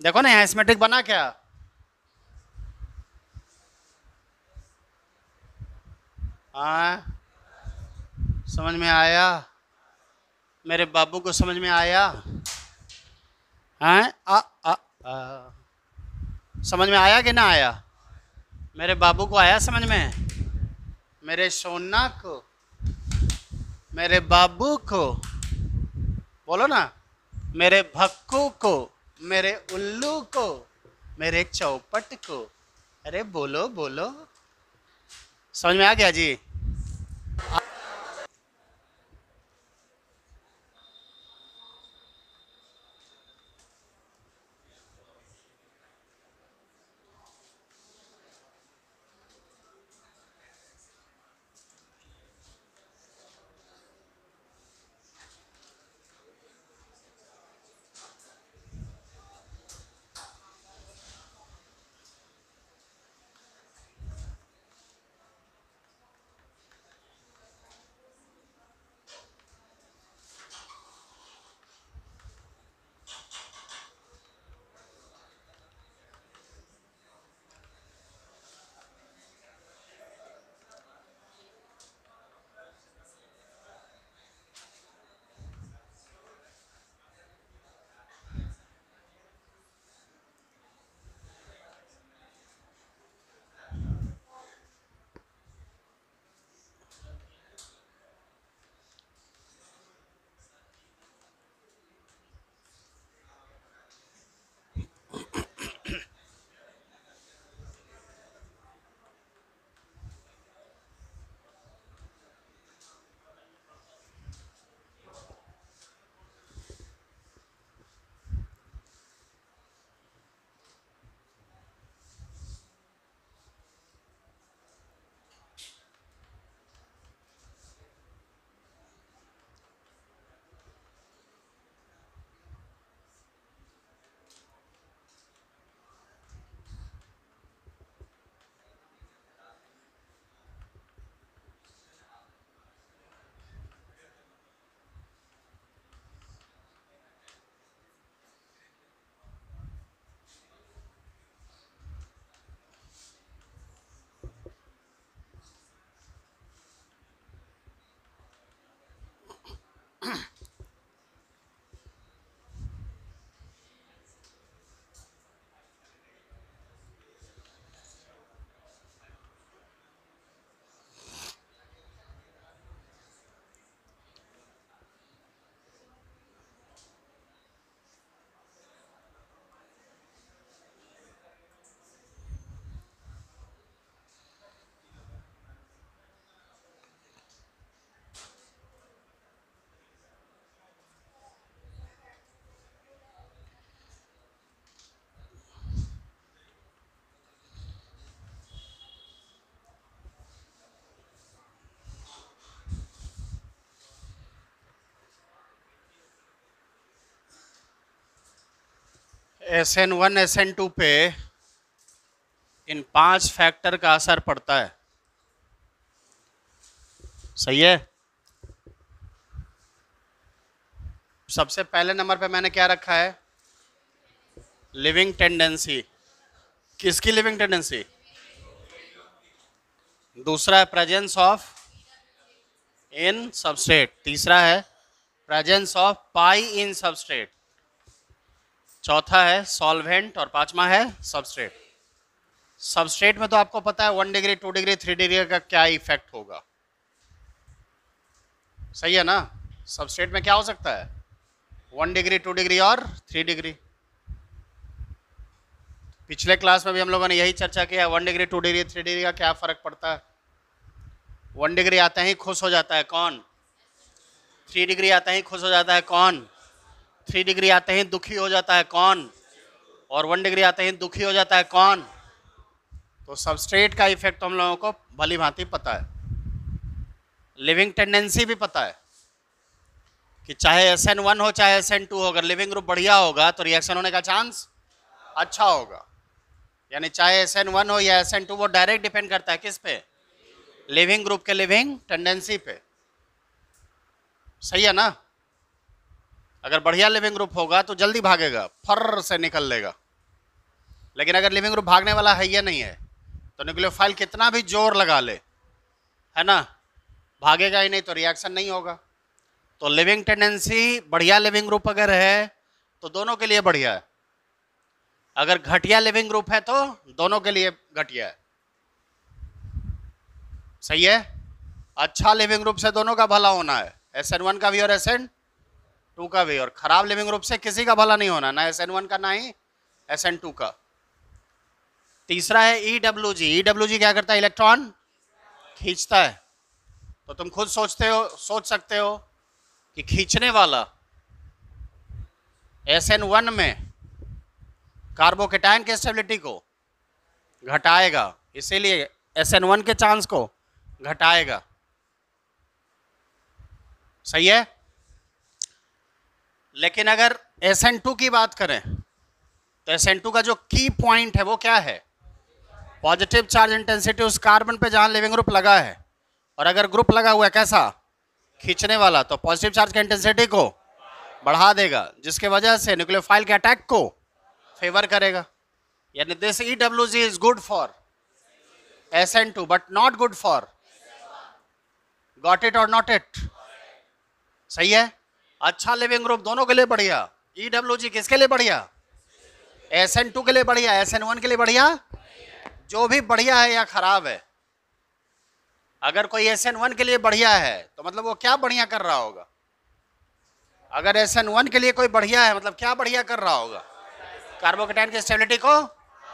देखो ना यहाँ एसिमेट्रिक बना क्या? हाँ, समझ में आया? मेरे बाबू को समझ में आया? हाँ, समझ में आया कि ना आया? मेरे बाबू को आया समझ में? मेरे सोना को, मेरे बाबू को, बोलो ना। मेरे भक्कू को, मेरे उल्लू को, मेरे चौपट को, अरे बोलो बोलो। समझ में आ गया जी? SN1 SN2 पे इन 5 फैक्टर का असर पड़ता है, सही है? सबसे पहले नंबर पे मैंने क्या रखा है? Living tendency. किसकी लिविंग टेंडेंसी? दूसरा है प्रेजेंस ऑफ इन सबस्ट्रेट। तीसरा है presence of pi in substrate. चौथा है सॉल्वेंट और पांचवा है सबस्ट्रेट। सबस्ट्रेट में तो आपको पता है 1 डिग्री 2 डिग्री 3 डिग्री का क्या इफेक्ट होगा, सही है ना? सबस्ट्रेट में क्या हो सकता है? 1 डिग्री 2 डिग्री और 3 डिग्री। पिछले क्लास में भी हम लोगों ने यही चर्चा किया, 1 डिग्री 2 डिग्री 3 डिग्री का क्या फ़र्क पड़ता है। 1 डिग्री आते ही खुश हो जाता है कौन? 3 डिग्री आते ही खुश हो जाता है कौन? 3 डिग्री आते ही दुखी हो जाता है कौन? और 1 डिग्री आते ही दुखी हो जाता है कौन? तो सबस्ट्रेट का इफेक्ट तो हम लोगों को भली भांति पता है। लिविंग टेंडेंसी भी पता है कि चाहे SN1 हो चाहे SN2 हो, अगर लिविंग ग्रुप बढ़िया होगा तो रिएक्शन होने का चांस अच्छा होगा। यानी चाहे SN1 हो या SN2, वो डायरेक्ट डिपेंड करता है किस पे? लिविंग ग्रुप के लिविंग टेंडेंसी पे। सही है ना? अगर बढ़िया लिविंग ग्रुप होगा तो जल्दी भागेगा, फर से निकल लेगा। लेकिन अगर लिविंग ग्रुप भागने वाला है या नहीं है तो न्यूक्लियोफाइल कितना भी जोर लगा ले, है ना, भागेगा ही नहीं, तो रिएक्शन नहीं होगा। तो लिविंग टेंडेंसी बढ़िया लिविंग ग्रुप अगर है तो दोनों के लिए बढ़िया है, अगर घटिया लिविंग ग्रुप है तो दोनों के लिए घटिया है। सही है? अच्छा लिविंग ग्रुप से दोनों का भला होना है, SN1 का भी और SN2 का भी। और खराब लिविंग ग्रुप से किसी का भला नहीं होना, ना SN1 का ना ही SN2 का। तीसरा है EWG। EWG क्या करता है? इलेक्ट्रॉन खींचता है। तो तुम खुद सोच सकते हो कि खींचने वाला SN1 में कार्बोकेटायन के स्टेबिलिटी को घटाएगा, इसीलिए SN1 के चांस को घटाएगा। सही है? लेकिन अगर SN2 की बात करें तो SN2 का जो की पॉइंट है वो क्या है? पॉजिटिव चार्ज इंटेंसिटी उस कार्बन पे जहां लिविंग ग्रुप लगा है। और अगर ग्रुप लगा हुआ है कैसा? खींचने वाला, तो पॉजिटिव चार्ज की इंटेंसिटी को बढ़ा देगा, जिसके वजह से न्यूक्लियोफाइल के अटैक को फेवर करेगा। यानी this EWG is good for SN2 but not good for, got it और नॉट इट? सही है? अच्छा लिविंग ग्रुप दोनों के लिए बढ़िया, EWG किसके लिए बढ़िया? SN2 के लिए बढ़िया, SN1 के लिए बढ़िया। जो भी बढ़िया है या खराब है, अगर कोई SN1 के लिए बढ़िया है तो मतलब वो क्या बढ़िया कर रहा होगा? अगर SN1 के लिए कोई बढ़िया है मतलब क्या बढ़िया कर रहा होगा? कार्बोकेटायन की स्टेबिलिटी को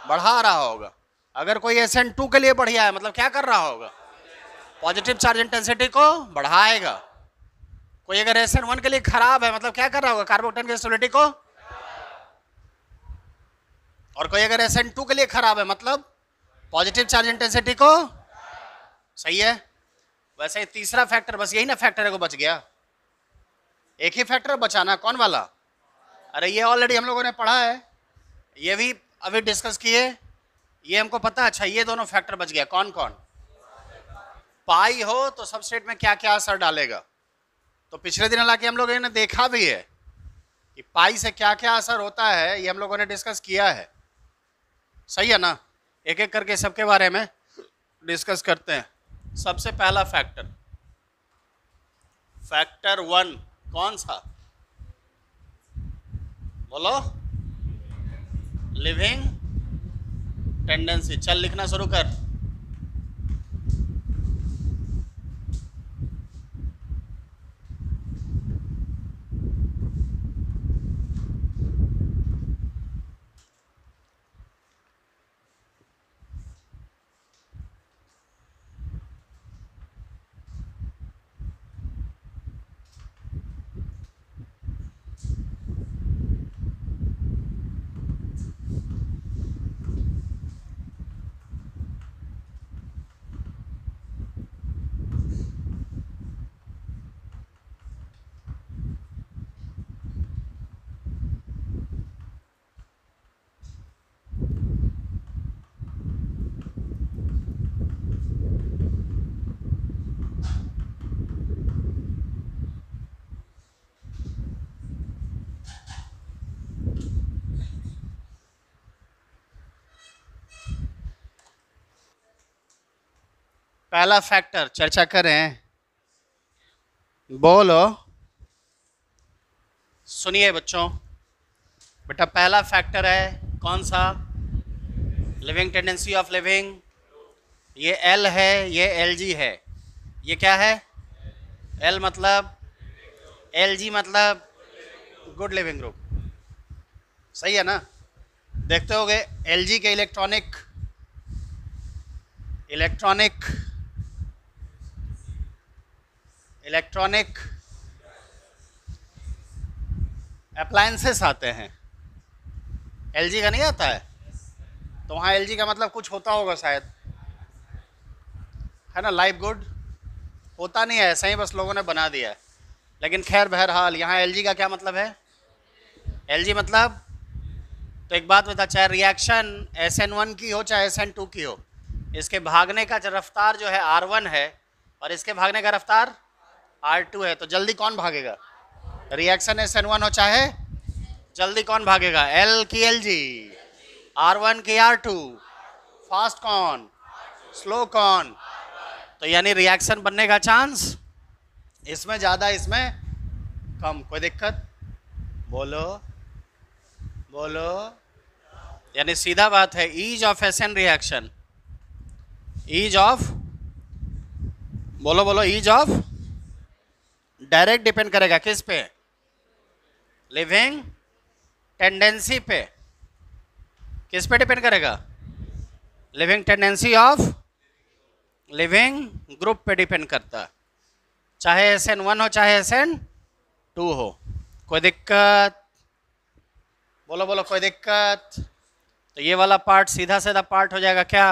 बढ़ा रहा होगा। अगर कोई SN2 के लिए बढ़िया है मतलब क्या कर रहा होगा? पॉजिटिव चार्ज इंटेंसिटी को बढ़ाएगा। कोई अगर SN1 के लिए खराब है मतलब क्या कर रहा होगा? कार्बोकेटायन की स्टेबिलिटी को। और कोई अगर SN2 के लिए खराब है मतलब पॉजिटिव चार्ज इंटेंसिटी को। सही है? वैसे ही तीसरा फैक्टर, बस यही ना फैक्टर है को बच गया, एक ही फैक्टर बचाना, कौन वाला? अरे ये ऑलरेडी हम लोगों ने पढ़ा है, ये भी अभी डिस्कस किए, ये हमको पता है। अच्छा, ये दोनों फैक्टर बच गया, कौन कौन? पाई हो तो सबस्ट्रेट में क्या क्या असर डालेगा। तो पिछले दिन हालांकि हम लोगों ने देखा भी है कि पाई से क्या क्या असर होता है, ये हम लोगों ने डिस्कस किया है। सही है ना? एक एक करके सबके बारे में डिस्कस करते हैं। सबसे पहला फैक्टर, फैक्टर 1 कौन सा? बोलो। Living tendency. चल लिखना शुरू कर। पहला फैक्टर चर्चा करें, बोलो। सुनिए बच्चों, बेटा पहला फैक्टर है कौन सा? Living tendency of living. ये L है, ये LG है। ये क्या है? L मतलब, LG मतलब गुड लिविंग ग्रुप। सही है ना? देखते होगे एलजी के इलेक्ट्रॉनिक अप्लायंसेस आते हैं, एलजी का नहीं आता है, तो वहाँ एलजी का मतलब कुछ होता होगा शायद, है ना, लाइव गुड होता नहीं है, ऐसा ही बस लोगों ने बना दिया है। लेकिन खैर बहरहाल यहाँ एलजी का क्या मतलब है, एलजी मतलब, तो एक बात बता, चाहे रिएक्शन SN1 की हो चाहे SN2 की हो, इसके भागने का रफ्तार जो है R1 है और इसके भागने का रफ्तार R2 है, तो जल्दी कौन भागेगा, रिएक्शन SN1 हो चाहे, जल्दी कौन भागेगा, L की LG, R1 की R2, फास्ट कौन, स्लो कौन, तो यानी रिएक्शन बनने का चांस इसमें ज़्यादा इसमें कम। कोई दिक्कत, बोलो बोलो, यानी सीधा बात है, ease of SN reaction, ease of, बोलो बोलो, ईज ऑफ डायरेक्ट डिपेंड करेगा किस पे, लिविंग टेंडेंसी पे, किस पे डिपेंड करेगा, living tendency of leaving group पे डिपेंड करता है, चाहे SN1 हो चाहे SN2 हो। कोई दिक्कत, बोलो बोलो, कोई दिक्कत, तो ये वाला पार्ट सीधा सीधा पार्ट हो जाएगा क्या,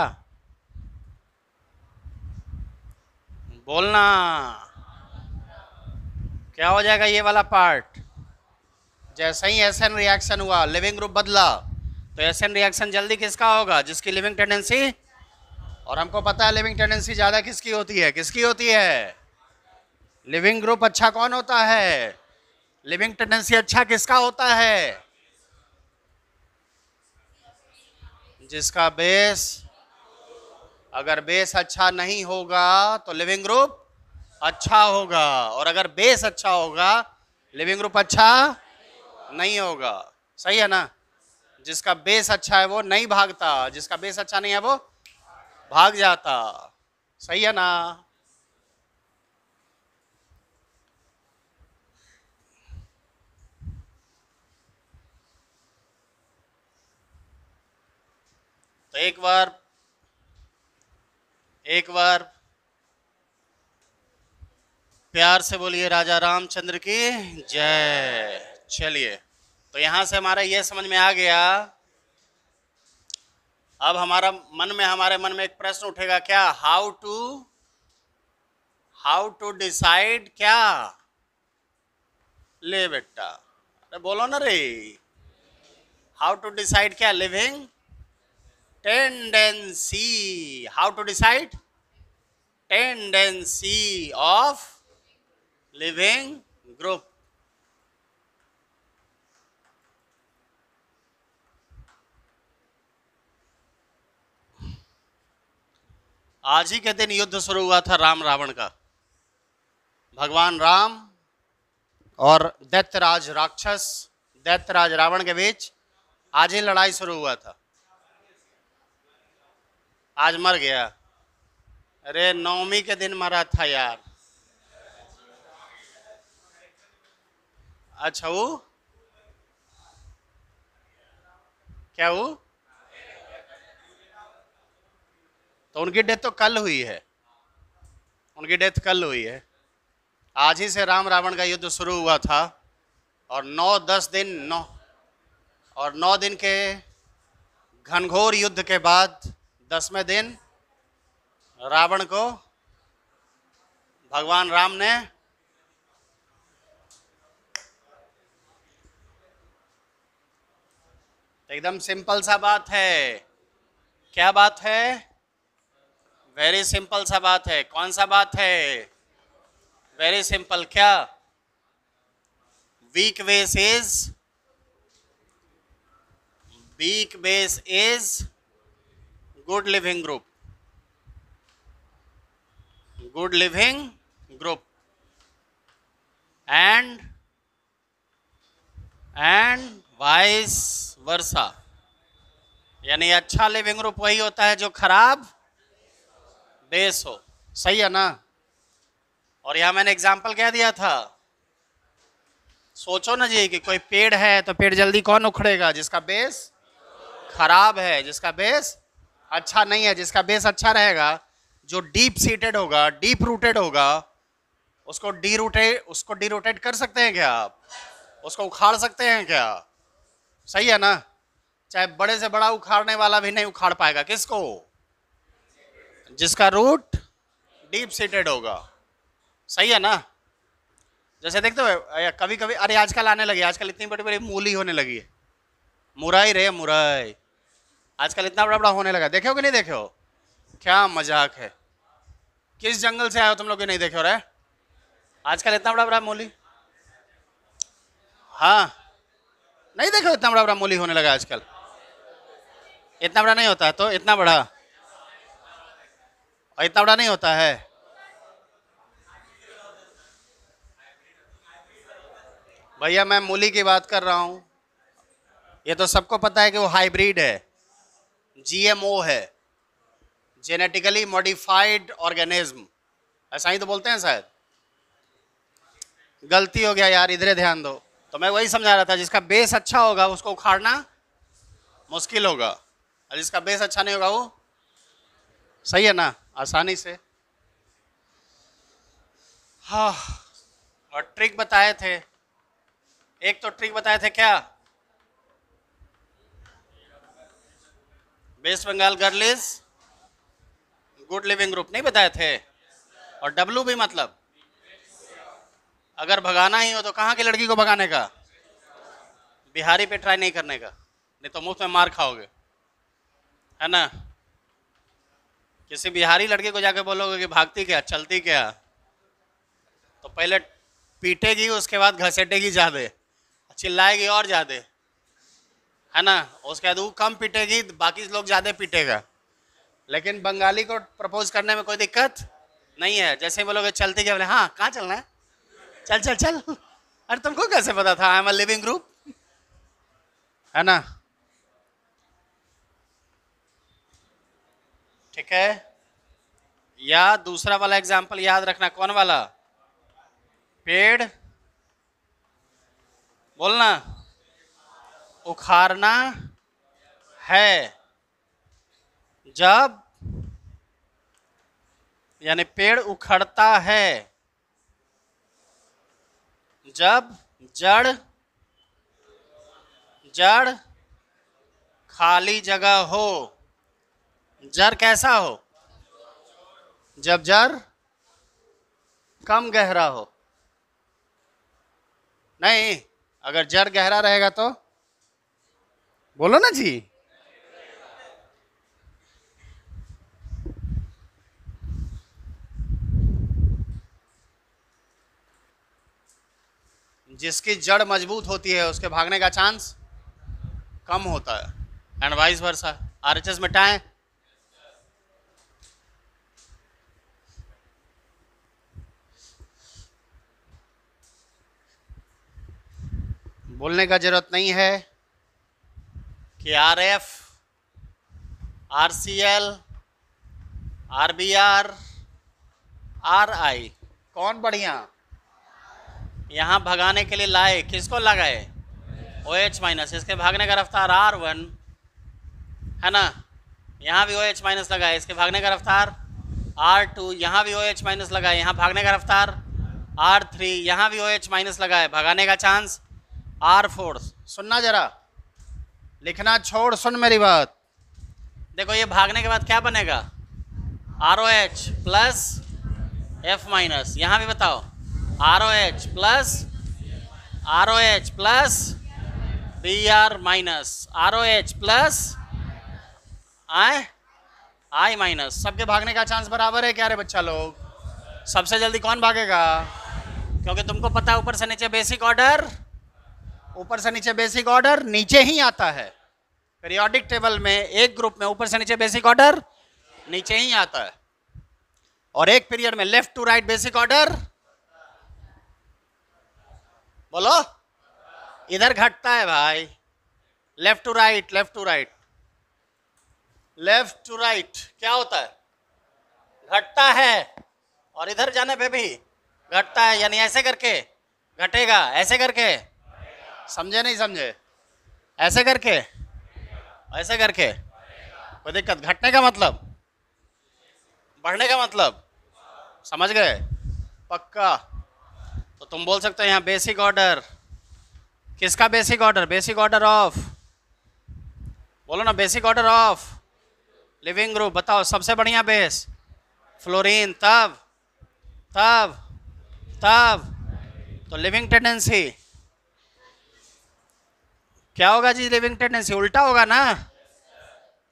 बोलना, क्या हो जाएगा ये वाला पार्ट, जैसे ही SN रिएक्शन हुआ, लिविंग ग्रुप बदला, तो SN रिएक्शन जल्दी किसका होगा, जिसकी लिविंग टेंडेंसी, और हमको पता है लिविंग टेंडेंसी ज्यादा किसकी होती है, किसकी होती है, लिविंग ग्रुप अच्छा कौन होता है, लिविंग टेंडेंसी अच्छा किसका होता है, जिसका बेस, अगर बेस अच्छा नहीं होगा तो लिविंग ग्रुप अच्छा होगा, और अगर बेस अच्छा होगा लिविंग ग्रुप अच्छा नहीं होगा, सही है ना, जिसका बेस अच्छा है वो नहीं भागता, जिसका बेस अच्छा नहीं है वो भाग जाता, सही है ना। तो एक बार प्यार से बोलिए राजा रामचंद्र की जय। चलिए, तो यहां से हमारा ये समझ में आ गया। अब हमारे मन में एक प्रश्न उठेगा, क्या, हाउ टू डिसाइड, क्या, ले बेटा, अरे बोलो ना रे, हाउ टू डिसाइड क्या, leaving tendency, how to decide tendency of leaving group. आज ही के दिन युद्ध शुरू हुआ था राम रावण का, भगवान राम और दैत्यराज राक्षस, दैत्यराज रावण के बीच आज ही लड़ाई शुरू हुआ था, आज मर गया, अरे नवमी के दिन मरा था यार, अच्छा वो क्या, वो तो उनकी डेथ तो कल हुई है, उनकी डेथ कल हुई है, आज ही से राम रावण का युद्ध शुरू हुआ था, और 9 दिन के घनघोर युद्ध के बाद 10वें दिन रावण को भगवान राम ने एकदम सिंपल सा बात है, क्या बात है, वेरी सिंपल सा बात है, कौन सा बात है, वेरी सिंपल, क्या, weak base is good leaving group, good leaving group, and vice versa, यानी अच्छा लिविंग ग्रुप वही होता है जो खराब बेस हो, सही है ना। और यहां मैंने एग्जांपल क्या दिया था, सोचो ना जी कि कोई पेड़ है तो पेड़ जल्दी कौन उखड़ेगा, जिसका बेस खराब है, जिसका बेस अच्छा नहीं है। जिसका बेस अच्छा रहेगा, जो डीप सीटेड होगा, डीप रूटेड होगा, उसको डीरोटेट कर सकते हैं क्या आप? उसको उखाड़ सकते हैं क्या? सही है ना? चाहे बड़े से बड़ा उखाड़ने वाला भी नहीं उखाड़ पाएगा। किसको? जिसका रूट डीप सीटेड होगा। सही है ना? जैसे देखते हो कभी कभी, अरे आजकल आने लगी, आजकल इतनी बड़ी बड़ी मूली होने लगी है। मुरई रे मुरई, आजकल इतना बड़ा बड़ा होने लगा। देखे हो कि नहीं देखे हो? क्या मजाक है। किस जंगल से आए हो तुम लोग? नहीं देखे हो रे? आजकल इतना बड़ा बड़ा मूली, हाँ नहीं देखे हो? इतना बड़ा बड़ा मूली होने लगा आजकल। इतना बड़ा नहीं होता है तो इतना बड़ा, और इतना बड़ा नहीं होता है। भैया मैं मूली की बात कर रहा हूं। ये तो सबको पता है कि वो हाइब्रिड है, जीएमओ है, जेनेटिकली मॉडिफाइड ऑर्गेनिज्म। ऐसा ही तो बोलते हैं शायद। गलती हो गया यार, इधर ध्यान दो। तो मैं वही समझा रहा था, जिसका बेस अच्छा होगा उसको उखाड़ना मुश्किल होगा, और जिसका बेस अच्छा नहीं होगा वो, सही है ना, आसानी से। हाँ, और ट्रिक बताए थे, एक तो ट्रिक बताए थे क्या, West Bengal girls good leaving group नहीं बताए थे? और डब्लू भी, मतलब अगर भगाना ही हो तो कहाँ की लड़की को भगाने का? बिहारी पे ट्राई नहीं करने का, नहीं तो मुफ्त में मार खाओगे, है ना? किसी बिहारी लड़के को जाके बोलोगे कि भागती क्या, चलती क्या, तो पहले पीटेगी, उसके बाद घसेटेगी ज्यादा, चिल्लाएगी और ज्यादा, है ना? उसके बाद वो कम पीटेगी, बाकी लोग ज्यादा पीटेगा। लेकिन बंगाली को प्रपोज करने में कोई दिक्कत नहीं है। जैसे ही बोलोगे चलती क्या, बोले हाँ कहाँ चलना है, चल चल चल। अरे तुमको कैसे पता था I am a leaving group, है ना? ठीक है। या दूसरा वाला एग्जाम्पल याद रखना, कौन वाला? पेड़ बोलना उखाड़ना है जब, यानी पेड़ उखड़ता है जब जड़ खाली जगह हो। जड़ कैसा हो? जब जड़ कम गहरा हो। नहीं, अगर जड़ गहरा रहेगा तो बोलो ना जी। जिसकी जड़ मजबूत होती है उसके भागने का चांस कम होता है, एंड वाइस वर्सा। आरएचएस मिटाएं। बोलने का जरूरत नहीं है कि आरएफ, आरसीएल, आरबीआर, आरआई कौन बढ़िया यहां भगाने के लिए लाए। किसको लगाए? OH minus. इसके भागने का रफ्तार R1, है ना? यहाँ भी OH माइनस लगाए, इसके भागने का रफ्तार R2। यहाँ भी OH माइनस लगाए, यहाँ भागने का रफ्तार R3। यहाँ भी OH माइनस लगाए, भगाने का चांस R4। सुनना जरा, लिखना छोड़, सुन मेरी बात। देखो ये भागने के बाद क्या बनेगा? ROH plus F minus. यहाँ भी बताओ, ROH plus BR minus, ROH plus I minus. सबके भागने का चांस बराबर है क्या रे बच्चा लोग? सबसे जल्दी कौन भागेगा? क्योंकि तुमको पता है ऊपर से नीचे बेसिक ऑर्डर, ऊपर से नीचे बेसिक ऑर्डर नीचे ही आता है। पीरियोडिक टेबल में एक ग्रुप में ऊपर से नीचे बेसिक ऑर्डर नीचे ही आता है, और एक पीरियड में left to right basic order, बोलो, इधर घटता है भाई। Left to right, left to right, left to right क्या होता है? घटता है। और इधर जाने पे भी घटता है, यानी ऐसे करके घटेगा, ऐसे करके, समझे नहीं समझे? ऐसे करके ऐसे करके कोई दिक्कत? घटने का मतलब, बढ़ने का मतलब, समझ गए? पक्का? तो तुम बोल सकते हो यहाँ बेसिक ऑर्डर, किसका basic order? Basic order of, बोलो ना, basic order of leaving group. बताओ सबसे बढ़िया बेस फ्लोरीन, तब तब तब तो लिविंग टेंडेंसी क्या होगा जी? लिविंग टेंडेंसी उल्टा होगा ना।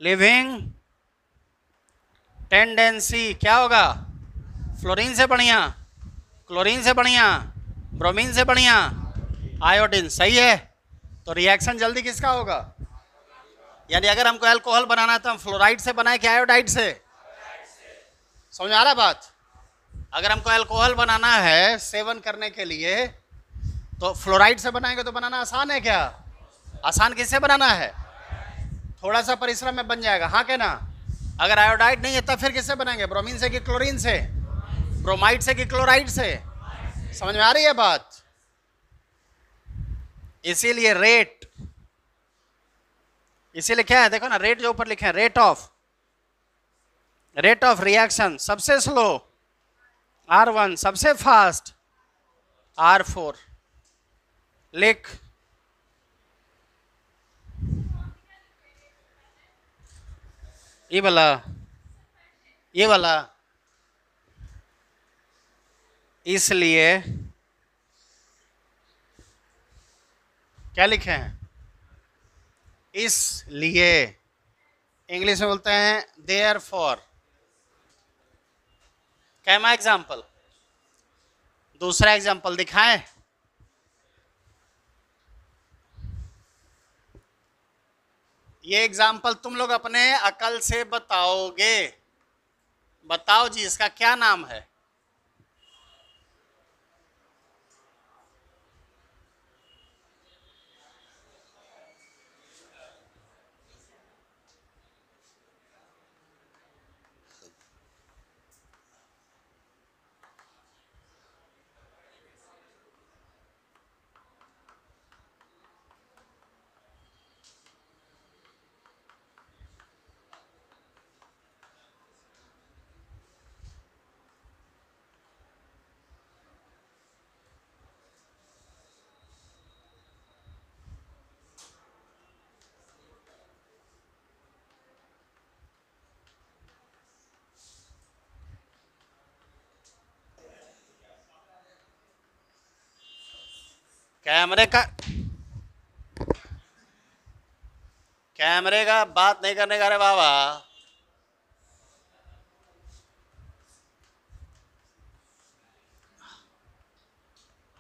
लिविंग टेंडेंसी क्या होगा? फ्लोरीन से बढ़िया, क्लोरीन से बढ़िया, ब्रोमीन से बढ़िया, आयोडीन। सही है। तो रिएक्शन जल्दी किसका होगा? यानी अगर हमको अल्कोहल बनाना है तो हम फ्लोराइड से बनाए कि आयोडाइड से? समझ आ रहा बात? अगर हमको अल्कोहल बनाना है सेवन करने के लिए तो फ्लोराइड से बनाएंगे तो बनाना आसान है क्या? आसान किससे बनाना है? थोड़ा सा परिश्रम में बन जाएगा, हाँ क्या ना? अगर आयोडाइड नहीं है तब फिर किससे बनाएंगे? ब्रोमीन से कि क्लोरीन से? ब्रोमाइड से कि क्लोराइड से? समझ में आ रही है बात? इसीलिए रेट, इसीलिए क्या है देखो ना, रेट जो ऊपर लिखे हैं, रेट ऑफ रिएक्शन सबसे स्लो R1, सबसे फास्ट R4। लिख, ये वाला, ये वाला। इसलिए क्या लिखे हैं? इसलिए इंग्लिश में बोलते हैं देयरफॉर। कैमा एग्जाम्पल? दूसरा एग्जाम्पल दिखाएं? ये एग्जाम्पल तुम लोग अपने अकल से बताओगे। बताओ जी इसका क्या नाम है? कैमरे का बात नहीं करने का रे बाबा।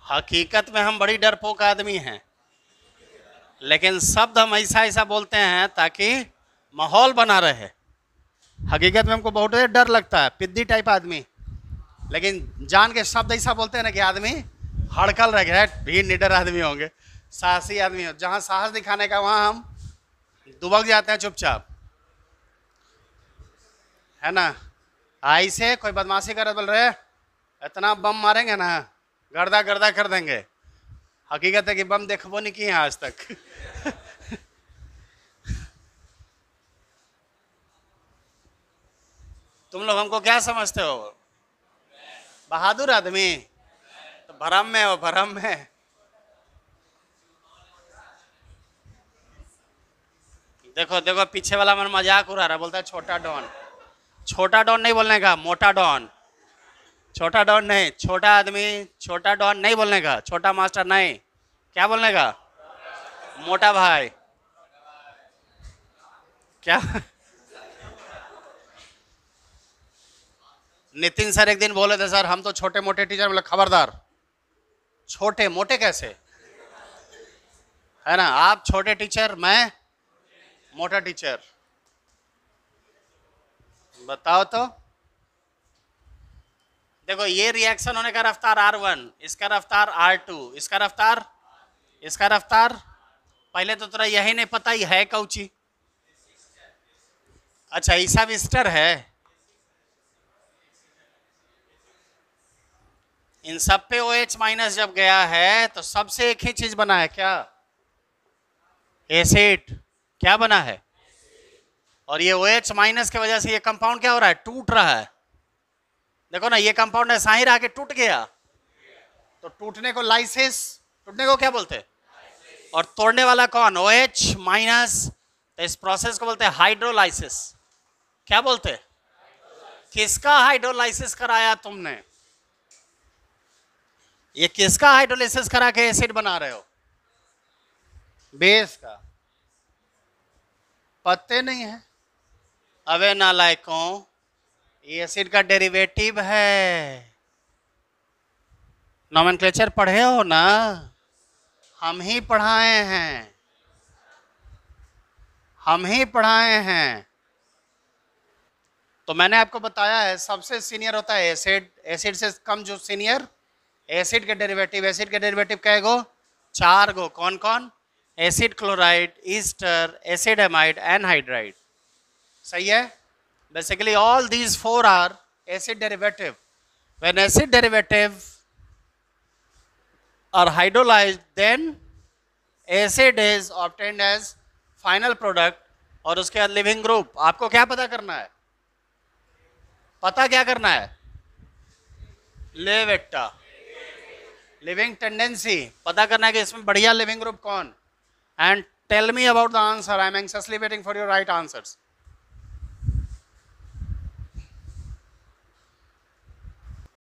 हकीकत में हम बड़ी डरपोक आदमी हैं, लेकिन शब्द हम ऐसा ऐसा बोलते हैं ताकि माहौल बना रहे। हकीकत में हमको बहुत डर लगता है, पिद्दी टाइप आदमी, लेकिन जान के शब्द ऐसा बोलते हैं ना कि आदमी हड़कल रह गया। भीड़ निडर आदमी होंगे, साहसी आदमी हो। जहाँ साहस दिखाने का वहाँ हम दुबक जाते हैं चुपचाप, है ना? ऐसे कोई बदमाशी कर बोल रहे इतना बम मारेंगे ना गर्दा गर्दा कर देंगे। हकीकत है कि बम देखबो नहीं किए आज तक। तुम लोग हमको क्या समझते हो? बहादुर आदमी? तो भरम में हो, भरम में। देखो देखो पीछे वाला मन मजाक उड़ा रहा, बोलता है छोटा डॉन। छोटा डॉन नहीं बोलने का, मोटा डॉन। छोटा डॉन नहीं, छोटा आदमी। छोटा डॉन नहीं बोलने का, छोटा मास्टर नहीं। क्या बोलने का? मोटा भाई। क्या? नितिन सर एक दिन बोले थे, सर हम तो छोटे मोटे टीचर। बोले खबरदार, छोटे मोटे कैसे? है ना? आप छोटे टीचर, मैं मोटा टीचर। बताओ तो। देखो ये रिएक्शन होने का रफ्तार R1, इसका रफ्तार R2, इसका रफ्तार पहले तो तेरा यही नहीं पता ही है कौची। अच्छा ईसा विस्टर है। इन सब पे OH माइनस जब गया है तो सबसे एक ही चीज बना है, क्या? एसिड। क्या बना है? और ये OH माइनस की वजह से ये कंपाउंड क्या हो रहा है, टूट रहा है। देखो ना, ये कंपाउंड ऐसा ही रहा कि टूट गया, तो टूटने को लाइसिस, टूटने को क्या बोलते हैं, और तोड़ने वाला कौन, OH माइनस। तो इस प्रोसेस को बोलते हैं हाइड्रोलाइसिस। क्या बोलते हैं, किसका हाइड्रोलाइसिस कराया तुमने, ये किसका हाइड्रोलाइसिस करा के एसिड बना रहे हो, बेस का। पत्ते नहीं है, अबे नालायकों, ये एसिड का डेरिवेटिव है। नोमेनक्लेचर पढ़े हो ना, हम ही पढ़ाए हैं, हम ही पढ़ाए हैं। तो मैंने आपको बताया है सबसे सीनियर होता है एसिड, एसिड से कम जो सीनियर, एसिड के डेरिवेटिव, एसिड के डेरिवेटिव कै गो, 4 गो। कौन कौन, acid chloride, ester, acid amide, anhydride. सही है। Basically all these 4 are acid derivative. When acid derivative are hydrolyzed, then acid is obtained as final product। और उसके बाद लिविंग ग्रुप। आपको क्या पता करना है, पता क्या करना है, लेवेक्टा, लिविंग टेंडेंसी पता करना है कि इसमें बढ़िया लिविंग ग्रुप कौन। And tell me about the answer, I am anxiously waiting for your right answers.